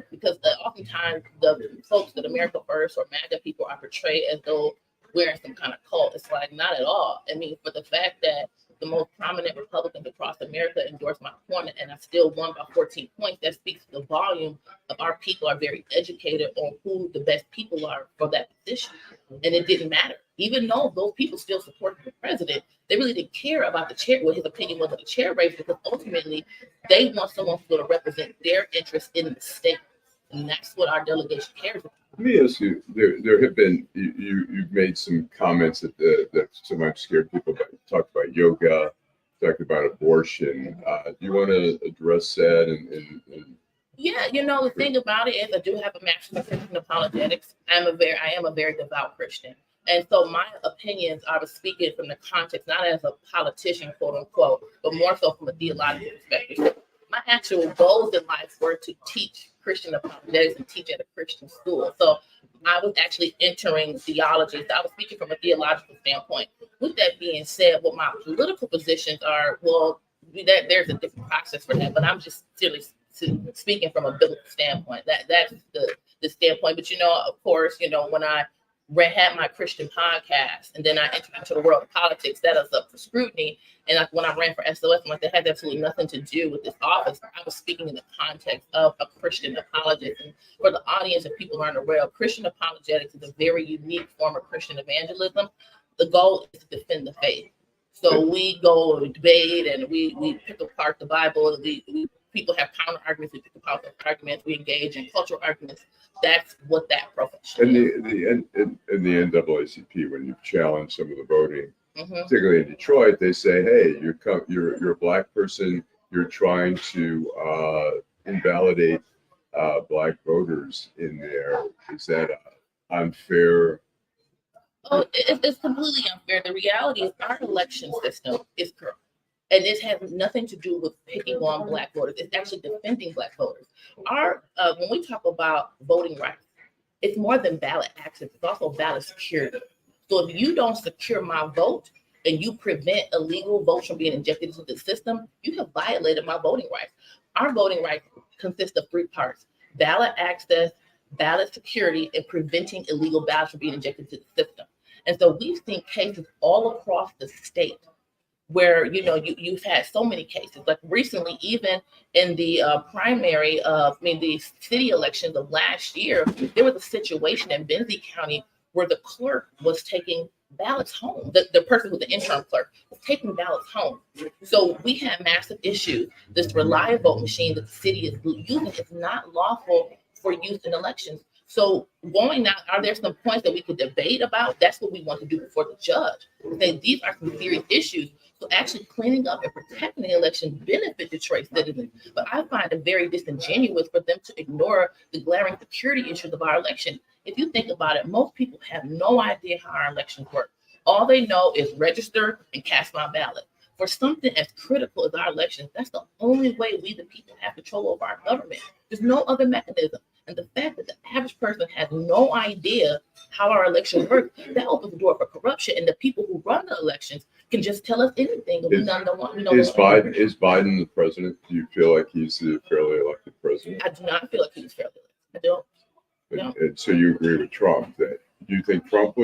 because oftentimes the folks that America First or MAGA people are portrayed as though we're in some kind of cult. It's like, not at all. I mean, for the fact that the most prominent Republicans across America endorsed my opponent and I still won by 14 points, that speaks to the volume of our people are very educated on who the best people are for that position. And it didn't matter. Even though those people still supported the president, they really didn't care about the chair, what his opinion was of the chair race, because ultimately they want someone who's going to represent their interests in the state. And that's what our delegation cares about. Let me ask you, there have been, you've made some comments that sometimes scared people, but talked about yoga, talked about abortion. Do you want to address that? And Yeah, the thing about it is I do have a master's in Christian apologetics. I am a very devout Christian. And so my opinions, I was speaking from the context, not as a politician, quote unquote, but more so from a theological perspective. My actual goals in life were to teach Christian apologetics and teach at a Christian school. So I was actually entering theology. So I was speaking from a theological standpoint. With that being said, what my political positions are, well, there's a different process for that, but I'm just really speaking from a biblical standpoint. That's the standpoint. But, of course, when I had my Christian podcast and then I entered into the world of politics, that is up for scrutiny. And when I ran for SOS, that had absolutely nothing to do with this office. I was speaking in the context of a Christian apologist. And for the audience, if people aren't aware, Christian apologetics is a very unique form of Christian evangelism. The goal is to defend the faith. So we go and debate and we pick apart the Bible. People have counter arguments. We pick apart the arguments. We engage in cultural arguments. That's what that profession is. And the NAACP, when you've challenged some of the voting, particularly in Detroit, they say, "Hey, you're a black person. You're trying to invalidate black voters in there. Is that unfair?" Oh, it's completely unfair. The reality is our election system is corrupt. And this has nothing to do with picking on black voters. It's actually defending black voters. When we talk about voting rights, it's more than ballot access. It's also ballot security. So if you don't secure my vote and you prevent illegal votes from being injected into the system, you have violated my voting rights. Our voting rights consist of three parts: ballot access, ballot security, and preventing illegal ballots from being injected into the system. And so we've seen cases all across the state where, you've had so many cases. Like recently, even in the the city elections of last year, there was a situation in Benzie County where the clerk was taking ballots home. The person who's the interim clerk was taking ballots home. So we have massive issues. This reliable machine that the city is using is not lawful for use in elections. So going now, are there some points that we could debate about? That's what we want to do before the judge. Say these are some serious issues. So actually cleaning up and protecting the election benefit Detroit citizens. But I find it very disingenuous for them to ignore the glaring security issues of our election. If you think about it, most people have no idea how our elections work. All they know is register and cast my ballot. For something as critical as our elections, that's the only way we, the people, have control over our government. There's no other mechanism. And the fact that the average person has no idea how our elections work, that opens the door for corruption. And the people who run the elections can just tell us anything. Is Biden the president? Do you feel like he's the fairly elected president? I do not feel like he's fairly elected. I don't. No. And so you agree with Trump that? Do you think Trump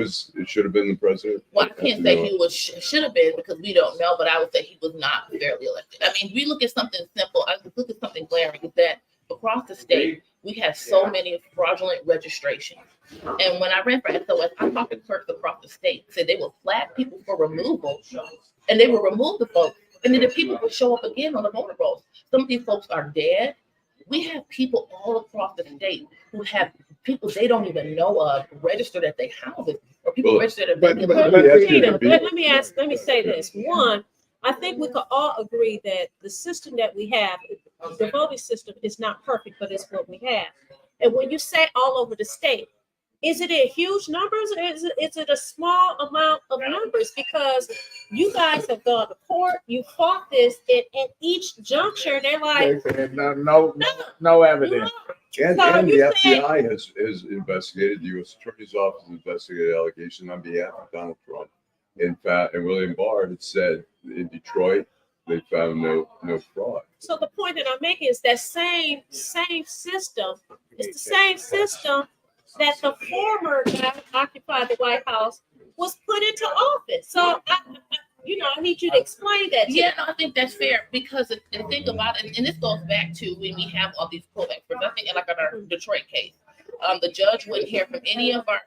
should have been the president? Well, I can't say he should have been because we don't know, but I would say he was not fairly elected. I mean, we look at something simple. I look at something glaring. Is that across the state, we have so many fraudulent registrations. And when I ran for SOS, I talked to clerks across the state, said they would flag people for removal, and they would remove the folks, and then the people would show up again on the voter rolls. Some of these folks are dead. We have people all across the state who have people they don't even know of registered at their houses, or people registered at their let me say this. One, I think we could all agree that the system that we have, the voting system, is not perfect, but it's what we have. And when you say all over the state, is it in huge numbers, or is it a small amount of numbers? Because you guys have gone to court, you fought this, and at each juncture, they're like, no evidence. And So the you FBI has investigated, the U.S. Attorney's Office has investigated allegations on behalf of Donald Trump. In fact, and William Barr had said in Detroit, they found no fraud. So the point that I'm making is that same system. It's the same system that the former guy who occupied the White House was put into office. So I need you to explain that. Yeah, no, I think that's fair because the thing about it, and this goes back to when we have all these poll experts. I think like on our Detroit case, the judge wouldn't hear from any of our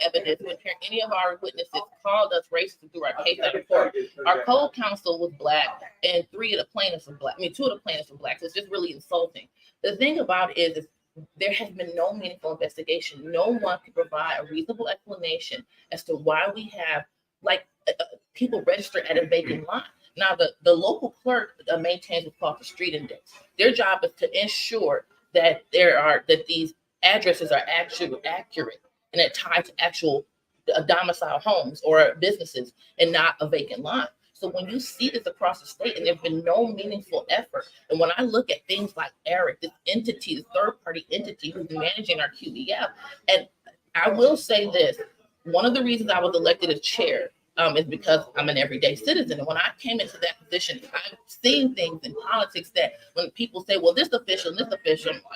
evidence, wouldn't hear any of our witnesses, called us racist through our case at the court. Our co-counsel was black, and 3 of the plaintiffs were black. 2 of the plaintiffs were black. So it's just really insulting. The thing about it is there has been no meaningful investigation. No one can provide a reasonable explanation as to why we have people registered at a vacant lot. Now, the local clerk maintains what's called the street index. Their job is to ensure that these addresses are actually accurate and that tied to actual domicile homes or businesses and not a vacant lot. So when you see this across the state and there's been no meaningful effort, and when I look at things like ERIC, this entity, the third-party entity who's managing our QBF, and I will say this, one of the reasons I was elected as chair is because I'm an everyday citizen. And when I came into that position, I've seen things in politics that when people say, well, this official, I'm like,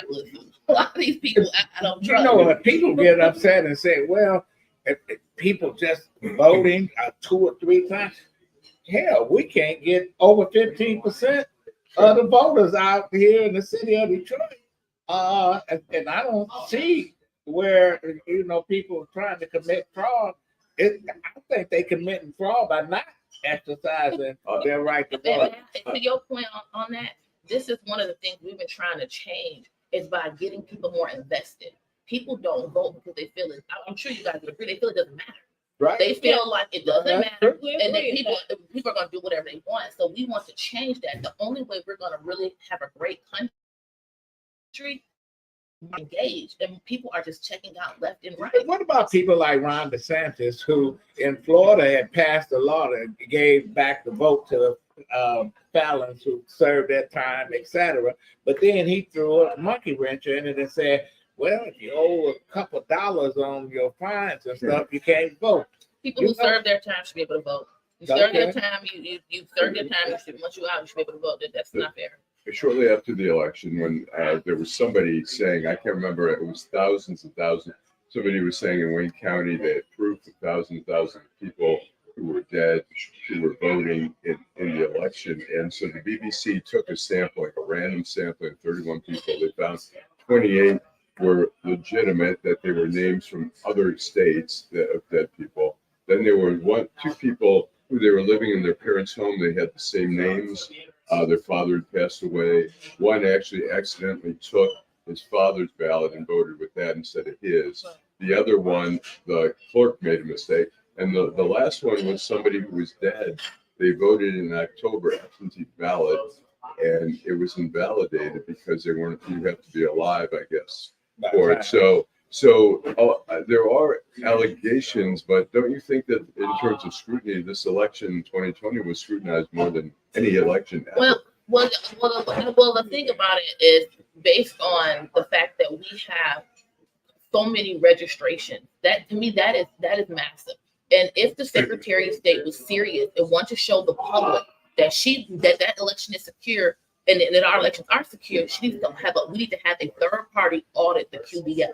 listen, a lot of these people, I don't trust. When people get upset and say, well, if people just voting 2 or 3 times, hell, we can't get over 15% of the voters out here in the city of Detroit. And I don't see where, people are trying to commit fraud. I think they committing fraud by not exercising their right to vote. And to your point on that, this is one of the things we've been trying to change is by getting people more invested. People don't vote because they feel it. I'm sure you guys would agree. They feel it doesn't matter. Right. They feel like it doesn't matter, and then people are going to do whatever they want. So we want to change that. The only way we're going to really have a great country engaged, and people are just checking out left and right. What about people like Ron DeSantis, who in Florida had passed a law that gave back the vote to felons who served their time, etc. But then he threw a monkey wrench in it and said, well, if you owe a couple dollars on your fines and stuff, you can't vote. People who serve their time should be able to vote. You serve their time, you serve your time, once you're out, you should be able to vote. That's not fair. Shortly after the election, when there was somebody saying, I can't remember, it was thousands and thousands, somebody was saying in Wayne County they had proof of thousands of people who were dead, who were voting in the election. And so the BBC took a sampling, a random sampling of 31 people. They found 28 were legitimate, that they were names from other states of dead people. Then there were 2 people who they were living in their parents' home. They had the same names. Their father had passed away. One actually accidentally took his father's ballot and voted with that instead of his. The other one, the clerk made a mistake. And the last one was somebody who was dead. They voted in October absentee ballot, and it was invalidated because they weren't. You have to be alive, I guess, for it. So there are allegations, but don't you think that in terms of scrutiny, this election in 2020 was scrutinized more than any election ever? Well, the thing about it is based on the fact that we have so many registrations. That to me, that is massive. And if the Secretary of State was serious and want to show the public that that election is secure and that our elections are secure, we need to have a third party audit the QBF.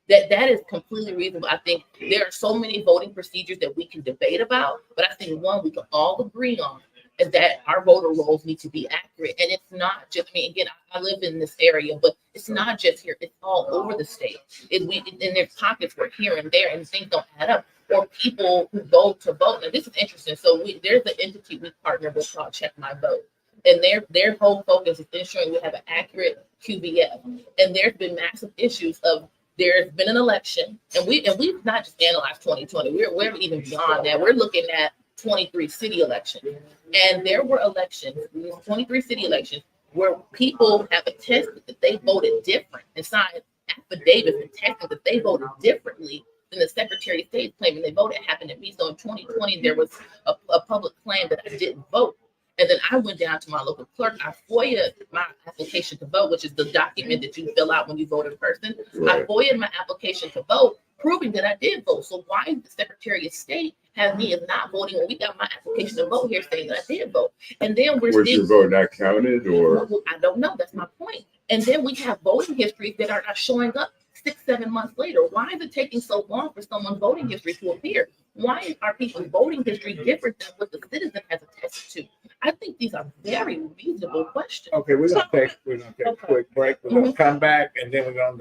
That is completely reasonable. I think there are so many voting procedures that we can debate about, but I think one we can all agree on is that our voter rolls need to be accurate. And it's not just, I mean, again, I live in this area, but it's not just here, it's all over the state. And there's pockets where here and there and things don't add up. Or people who go to vote. Now this is interesting. So there's an entity we partner with called Check My Vote. And their whole focus is ensuring we have an accurate QBF. And there's been massive issues of there's been an election, and we've not just analyzed 2020. We're even beyond that. We're looking at 23 city elections, and there were elections, 23 city elections, where people have attested that they voted different and signed affidavits attesting that they voted differently than the Secretary of State claiming they voted. It happened to me. So in 2020, there was a public claim that I didn't vote. And then I went down to my local clerk. I FOIA'd my application to vote, which is the document that you fill out when you vote in person. Right. I FOIA'd my application to vote, proving that I did vote. So why the Secretary of State have me as not voting when we got my application to vote here saying that I did vote? And then was your vote not counted, or? Well, I don't know. That's my point. And then we have voting histories that are not showing up 6-7 months later. Why is it taking so long for someone's voting history to appear? Why are people's voting history different than what the citizen has attested to? I think these are very reasonable questions. Okay, we're gonna take a quick break. We're gonna come back and then we're gonna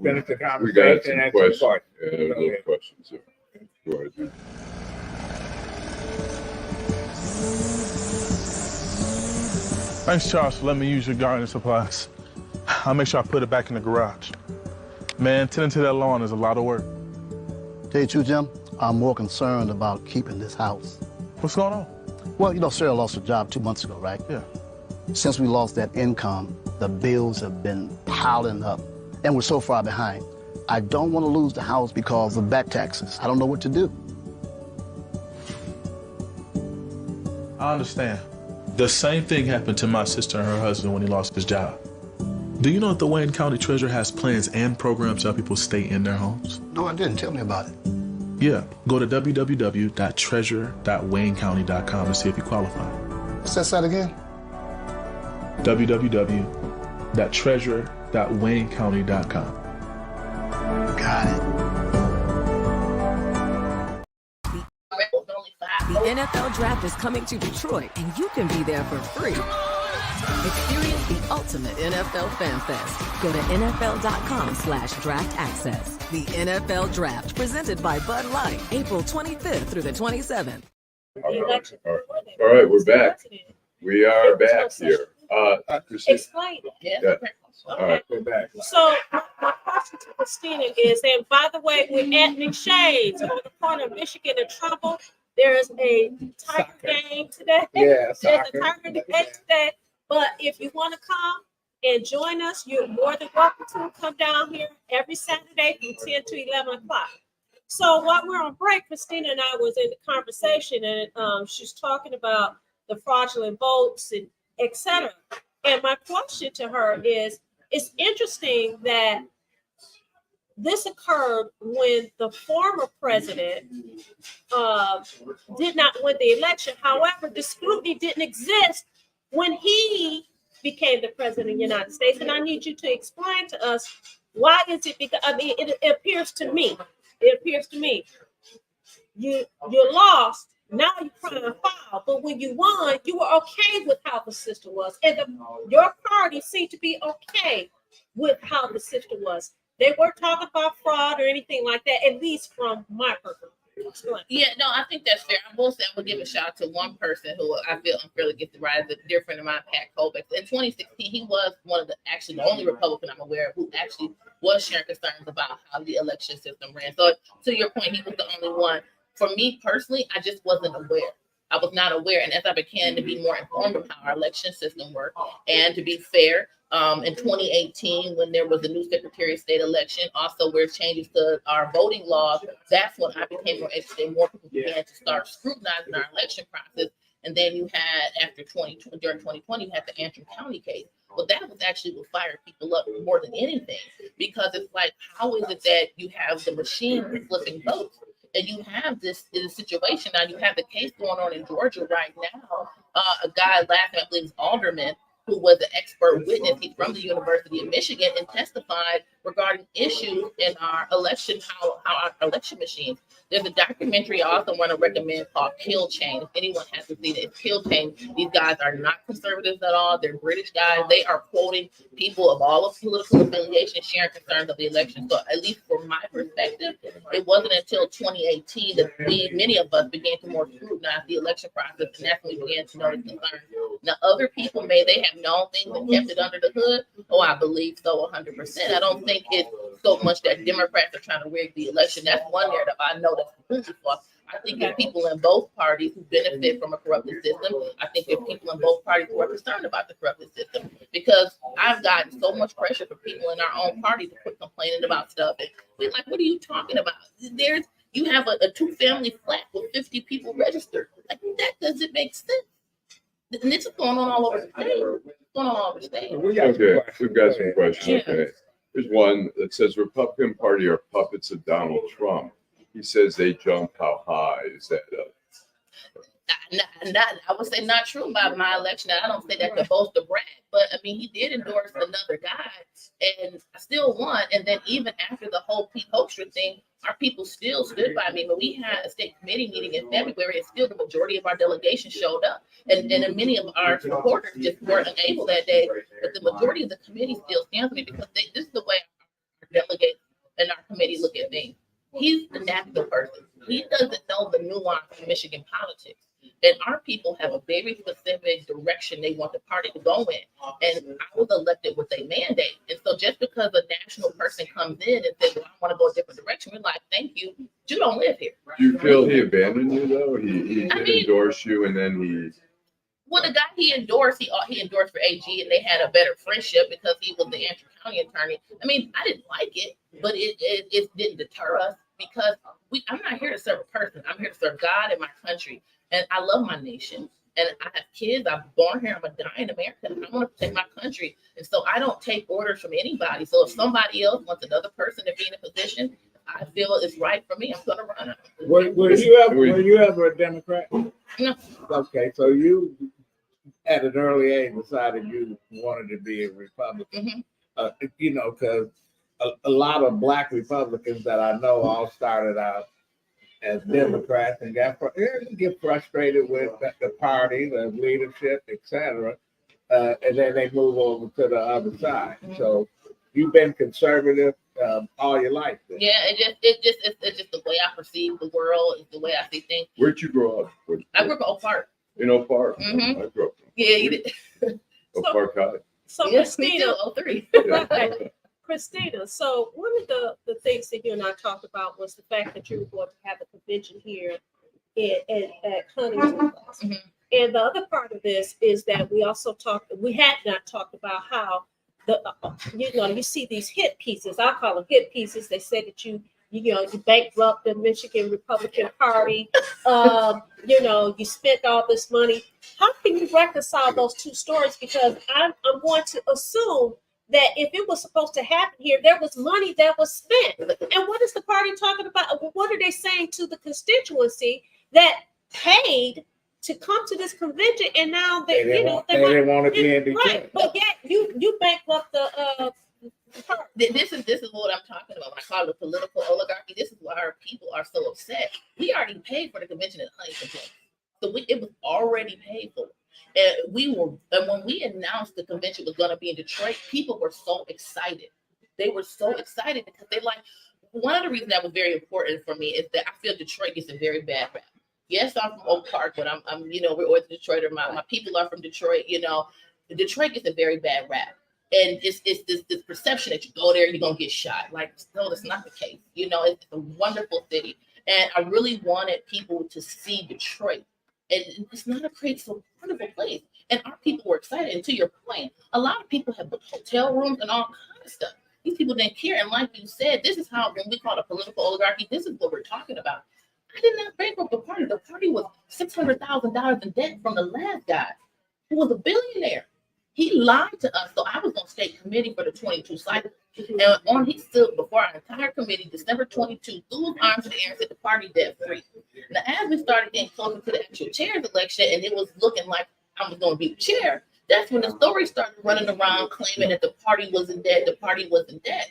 finish the conversation. We got some and questions. Yeah, questions. Go ahead. Thanks, Charles, for letting me use your gardening supplies. I'll make sure I put it back in the garage. Man, tending to that lawn is a lot of work. Tell you the truth, Jim, I'm more concerned about keeping this house. What's going on? Well, you know, Sarah lost her job 2 months ago, right? Yeah. Since we lost that income, the bills have been piling up, and we're so far behind. I don't want to lose the house because of back taxes. I don't know what to do. I understand. The same thing happened to my sister and her husband when he lost his job. Do you know that the Wayne County Treasurer has plans and programs to help people stay in their homes? No, I didn't. Tell me about it. Yeah, go to www.treasure.waynecounty.com to see if you qualify. What's that site again? www.treasure.waynecounty.com. Got it. The NFL Draft is coming to Detroit, and you can be there for free. Experience the ultimate NFL fan fest. Go to NFL.com/draft access. The NFL Draft, presented by Bud Light, April 25th through the 27th. All right, we're back. We are back here. Explain it. Yeah. All right, we're back. So my question to Kristina is, and by the way, we're at McShade's on the corner of Michigan and Trumbull. There's a Tiger game today. Yeah, there's a Tiger game today. But if you want to come and join us, you're more than welcome to come down here every Saturday from 10 to 11 o'clock. So while we're on break, Kristina and I was in the conversation, and she's talking about the fraudulent votes and et cetera. And my question to her is, it's interesting that this occurred when the former president did not win the election. However, the scrutiny didn't exist when he became the president of the United States. And I need you to explain to us, why is it? Because I mean, it appears to me, you lost. Now you're trying to file, but when you won, you were okay with how the system was, and your party seemed to be okay with how the system was. They weren't talking about fraud or anything like that, at least from my perspective. Yeah, no, I think that's fair. I will say I would give a shout out to one person who I feel unfairly gets the rise of a dear friend of mine, Pat Colbeck. In 2016, he was one of the only Republican I'm aware of who actually was sharing concerns about how the election system ran. So to your point, he was the only one. For me personally, I just wasn't aware. I was not aware. And as I began to be more informed of how our election system worked, and to be fair, in 2018, when there was a new Secretary of State election, also where changes to our voting laws, that's when I became more interested. More people began to start scrutinizing our election process. And then you had, during 2020, you had the Antrim County case. Well, that was actually what fired people up more than anything, because it's like, how is it that you have the machine flipping votes? And you have this situation now. You have the case going on in Georgia right now. A guy last night, I believe, is Alderman, who was an expert witness. He's from the University of Michigan and testified regarding issues in our election, how our election machines. There's a documentary I also want to recommend called Kill Chain. If anyone hasn't seen it, it's Kill Chain. These guys are not conservatives at all. They're British guys. They are quoting people of all of political affiliations sharing concerns of the election. So at least from my perspective, it wasn't until 2018 that many of us began to more scrutinize the election process, and that's when we began to notice concerns. Now, other people may they have known things and kept it under the hood. Oh, I believe so 100%. I don't think it's so much that Democrats are trying to rig the election. That's one narrative I know that's completely false. I think there's people in both parties who benefit from a corrupted system. I think there's people in both parties who are concerned about the corrupted system, because I've gotten so much pressure from people in our own party to quit complaining about stuff. And we're like, what are you talking about? You have a 2-family flat with 50 people registered. Like, that doesn't make sense. And this is going on all over the state. Okay, we've got some questions. Yeah. Okay. Here's one that says Republican Party are puppets of Donald Trump. He says they jump how high. Is that I would say not true about my election. I don't say that to boast or brag, but I mean, he did endorse another guy and I still won. And then even after the whole Pete Hoekstra thing, our people still stood by me. But we had a state committee meeting in February, and still the majority of our delegation showed up. And many of our supporters just weren't able that day. But the majority of the committee still stands with me, because this is the way our delegates and our committee look at things. He's the national person. He doesn't know the nuance of Michigan politics. And our people have a very specific direction they want the party to go in. And I was elected with a mandate. And so just because a national person comes in and says, well, I want to go a different direction, we're like, thank you. You don't live here. Do you feel he abandoned you, though? He did endorse you, and then Well, the guy he endorsed for AG, and they had a better friendship because he was the Antrim County attorney. I mean, I didn't like it, but it didn't deter us, because I'm not here to serve a person. I'm here to serve God and my country. And I love my nation. And I have kids. I'm born here. I'm going to die in America. And I want to protect my country. And so I don't take orders from anybody. So if somebody else wants another person to be in a position I feel is right for me, I'm going to run it. Were you ever a Democrat? No. Okay, so you at an early age decided you wanted to be a Republican. Mm-hmm. Because a lot of Black Republicans that I know all started out as Democrats and get frustrated with the party, the leadership, etc., and then they move over to the other side. Mm-hmm. So you've been conservative all your life. Then. Yeah, it's just the way I perceive the world. It's the way I see things. Where'd you grow up? I grew up in Oak Park. In Oak Park. Mm-hmm. I grew up. Yeah, you did. Oak Park High. So Yes, Christina, 03. right. Christina, so one of the things that you and I talked about was the fact that you were going to have a convention here at Huntington Place. Mm-hmm. And the other part of this is that we had not talked about how you see these hit pieces. I call them hit pieces. They say that you bankrupt the Michigan Republican Party. You spent all this money. How can you reconcile those two stories? Because I'm going to assume that if it was supposed to happen here, there was money that was spent. And what is the party talking about? What are they saying to the constituency that paid to come to this convention, and now they didn't want to be in Detroit? Right, but yet you bankrupt the party. This is what I'm talking about when I call it a political oligarchy. This is why our people are so upset. We already paid for the convention in Huntington Place, so it was already paid for. And when we announced the convention was going to be in Detroit, people were so excited. They were so excited because one of the reasons that was very important for me is that I feel Detroit gets a very bad rap. Yes, I'm from Oak Park, but I'm we're always Detroit, or my people are from Detroit. Detroit gets a very bad rap. And it's this perception that you go there, you're going to get shot. Like, no, that's not the case. It's a wonderful city. And I really wanted people to see Detroit. And it's not a crazy, so wonderful place. And our people were excited. And to your point, a lot of people have booked hotel rooms and all kinds of stuff. These people didn't care. And like you said, this is how, when we call it a political oligarchy, this is what we're talking about. I did not bankrupt the party. The party was $600,000 in debt from the last guy, who was a billionaire. He lied to us. So I was on state committee for the 22 cycle. And he stood before our entire committee, December 22, threw his arms in the air and said the party debt free. Now, as we started getting closer to the actual chair's election, and it was looking like I was going to be the chair, That's when the story started running around claiming that the party wasn't dead. The party wasn't dead.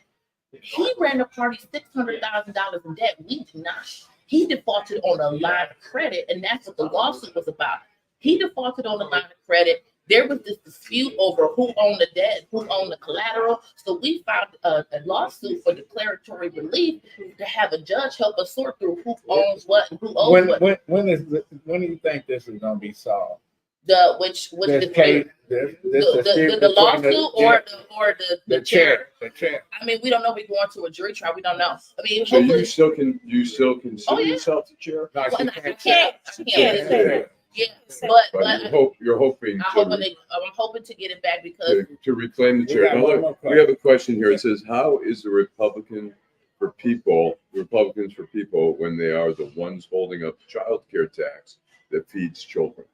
He ran the party $600,000 in debt. We did not. He defaulted on a line of credit, and that's what the lawsuit was about. He defaulted on the line of credit. There was this dispute over who owned the debt, who owned the collateral. So we filed a lawsuit for declaratory relief to have a judge help us sort through who owns what and who owes what. When do you think this is going to be solved? Which this case, the lawsuit or the chair. The chair. I mean, we don't know. We're going to a jury trial. We don't know. I mean, so you still consider yourself the chair? No, I can't. Yeah, but you're hoping. I'm hoping to get it back because to reclaim the chair. Now, look, we have a question here. It says, "How is the Republicans for people when they are the ones holding up child care tax that feeds children?"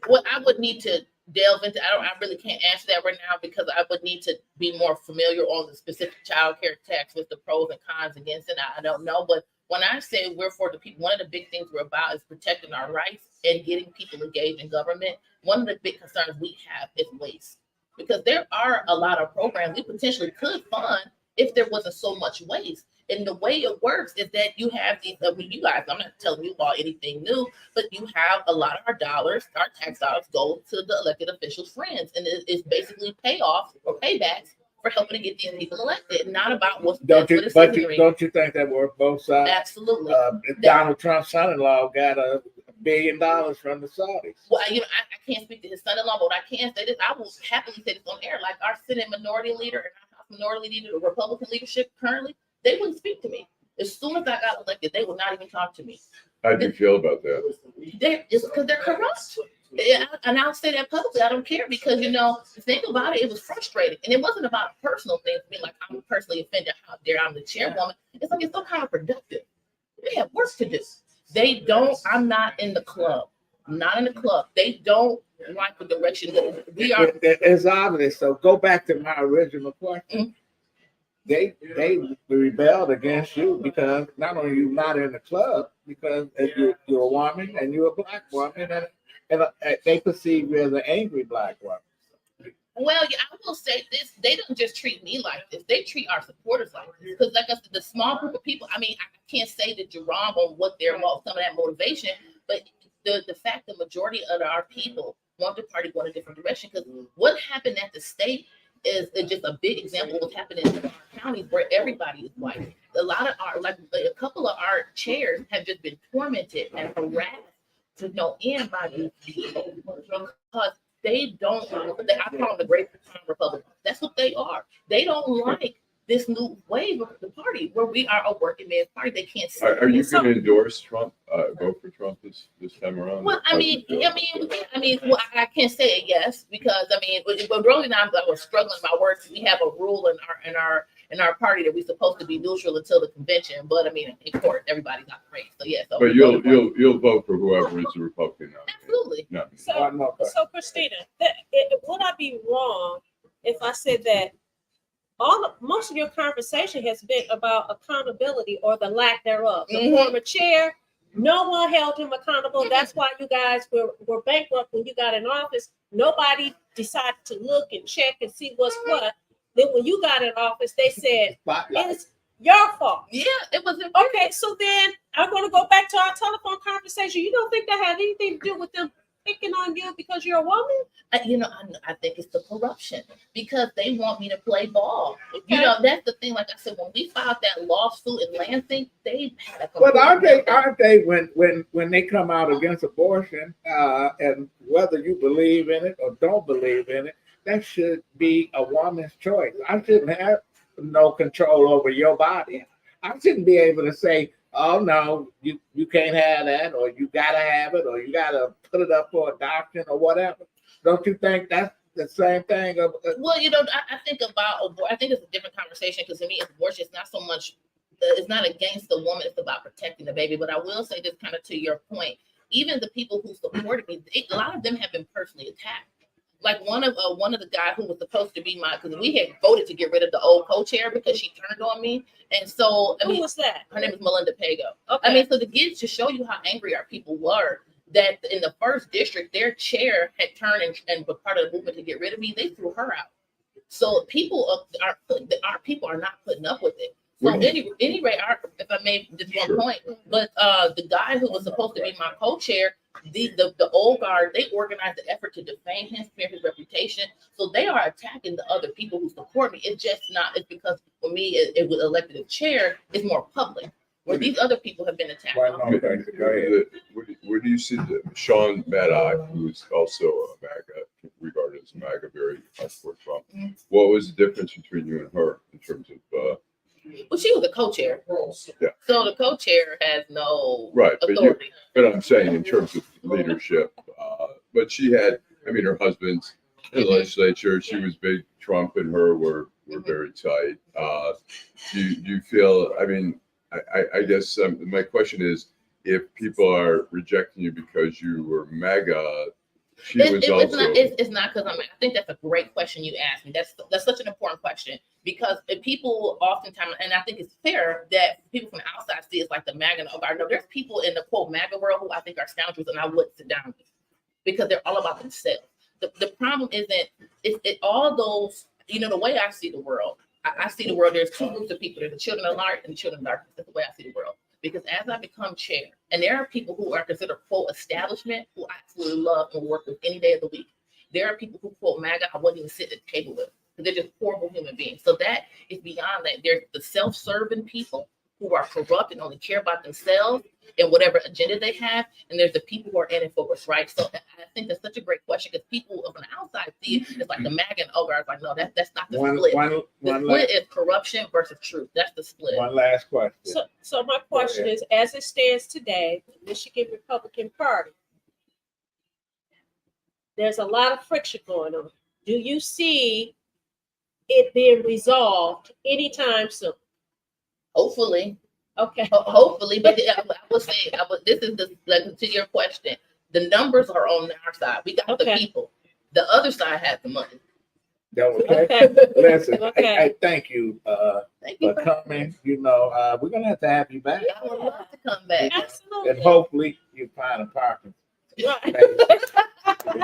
Well, I would need to delve into. I really can't answer that right now because I would need to be more familiar on the specific child care tax with the pros and cons against it. I don't know, but when I say we're for the people, one of the big things we're about is protecting our rights and getting people engaged in government. One of the big concerns we have is waste, because there are a lot of programs we potentially could fund if there wasn't so much waste. And the way it works is that you have these, you guys, I'm not telling you about anything new, but you have a lot of our dollars, our tax dollars go to the elected officials' friends. And it's basically payoff or paybacks for helping to get these people elected, not about what's don't you think that works both sides? Absolutely. Donald Trump's son-in-law got $1 billion from the Saudis. Well, I can't speak to his son-in-law, but I can say this. I will happily say this on air. Like our Senate minority leader and our House minority leader, the Republican leadership currently, they wouldn't speak to me. As soon as I got elected, they would not even talk to me. How do you feel about that? It's because they're corrupt. And I'll say that publicly. I don't care because, the thing about it, it was frustrating. And it wasn't about personal things, being like, I'm personally offended. How dare I'm the chairwoman. It's like, it's so counterproductive. They have work to do. They don't, I'm not in the club. I'm not in the club. They don't like the direction that we are. It's obvious. So go back to my original question. Mm-hmm. They rebelled against you because not only you not in the club, because you're a woman and you're a black woman, and they perceive you as an angry black woman. Well, yeah, I will say this: they don't just treat me like this; they treat our supporters like this. Because, like I said, the small group of people. I mean, I can't say that you're wrong on what some of that motivation, but the fact the majority of our people want the party going a different direction. Because what happened at the state is just a big example of what's happening in our counties where everybody is white. A lot of a couple of our chairs have just been tormented and harassed to no end by these people because they don't. I call them the Great Republicans. That's what they are. They don't like this new wave of the party where we are a working man's party. They can't see. Are you going to endorse Trump? Vote for Trump this time around? Well, well, I can't say yes because but really now I was struggling with my words. We have a rule in our party that we're supposed to be neutral until the convention. But in court, everybody got praised. So yes. But you'll vote for whoever is the Republican nominee. Absolutely. No. So Christina, would I be wrong if I said that most of your conversation has been about accountability or the lack thereof? The former chair, no one held him accountable. That's why you guys were bankrupt when you got in office. Nobody decided to look and check and see what's what. Then when you got in office, they said it's your fault. Yeah, it was. Okay, so then I'm going to go back to our telephone conversation. You don't think that had anything to do with them picking on you because you're a woman? I think it's the corruption because they want me to play ball. Okay. That's the thing. Like I said, when we filed that lawsuit in Lansing, they had a. Well, aren't they when they come out against abortion, and whether you believe in it or don't believe in it, that should be a woman's choice. I shouldn't have no control over your body. I shouldn't be able to say, oh no, you can't have that, or you gotta have it, or you gotta put it up for adoption or whatever. Don't you think that's the same thing? Well, I think I think it's a different conversation because to me, abortion is not so much. It's not against the woman; it's about protecting the baby. But I will say this, kind of to your point. Even the people who supported me, a lot of them have been personally attacked. Like one of the guys who was supposed to be because we had voted to get rid of the old co-chair because she turned on me, and so who was that? Her name is Melinda Pago. Okay. So to show you how angry our people were, that in the first district, their chair had turned and was part of the movement to get rid of me. They threw her out. So our people are not putting up with it. So anyway, if I may, just one point, but the guy who was supposed to be my co-chair, the old guard, they organized the effort to defame him, smear his reputation. So they are attacking the other people who support me. It's just not. It's because for me, it was elected a chair. It's more public. Where these other people have been attacked. Where do you see Sean Maddox, who is also a MAGA, regarded as a MAGA, very for Trump? What was the difference between you and her in terms of? Well, she was the co-chair. Yeah. So the co-chair has no authority. But I'm saying in terms of leadership, but she had, I mean, her husband's in the legislature. She was big. Trump and her were very tight. Do you feel, I mean, I guess my question is, if people are rejecting you because you were MAGA, it's not because I think that's a great question you asked me. That's such an important question, because people oftentimes, and I think it's fair that people from the outside see it's like the MAGA. No, there's people in the quote MAGA world who I think are scoundrels, and I wouldn't sit down with because they're all about themselves. The problem isn't all those, the way I see the world. I see the world, there's two groups of people. There's the children of light and the children of darkness. That's the way I see the world. Because as I become chair, and there are people who are considered, quote, establishment, who I absolutely love and work with any day of the week. There are people who, quote, MAGA, I wouldn't even sit at the table with, because they're just horrible human beings. So that is beyond that. There's the self-serving people who are corrupt and only care about themselves and whatever agenda they have. And there's the people who are in it for what's right. So I think that's such a great question, because people on the outside see it, it's like the MAGA and Ogre. It's like, no, that's not the split. The split is corruption versus truth. That's the split. One last question. So my question is, as it stands today, the Michigan Republican Party, there's a lot of friction going on. Do you see it being resolved anytime soon? Hopefully. Okay. Hopefully, but I would say, this is to your question. The numbers are on our side. We got the people. The other side has the money. Okay. Listen, I thank you for coming. We're gonna have to have you back. I would love to come back. Absolutely. And hopefully you find a parking.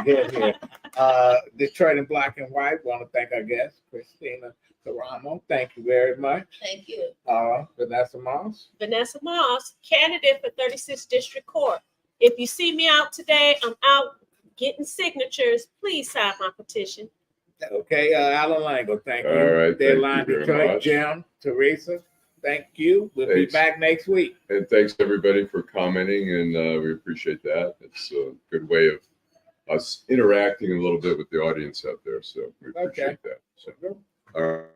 Here. Detroit in Black and White. Want to thank our guest, Kristina Karamo. Thank you very much. Thank you. Vanessa Moss. Vanessa Moss, candidate for 36th District Court. If you see me out today, I'm out getting signatures. Please sign my petition. Okay, Allan Lengel, thank you. All right, Deadline thank you very Detroit, much. Jim, Teresa, thank you. We'll be back next week. And thanks everybody for commenting, and we appreciate that. It's a good way of us interacting a little bit with the audience out there. So we appreciate that. So, all right.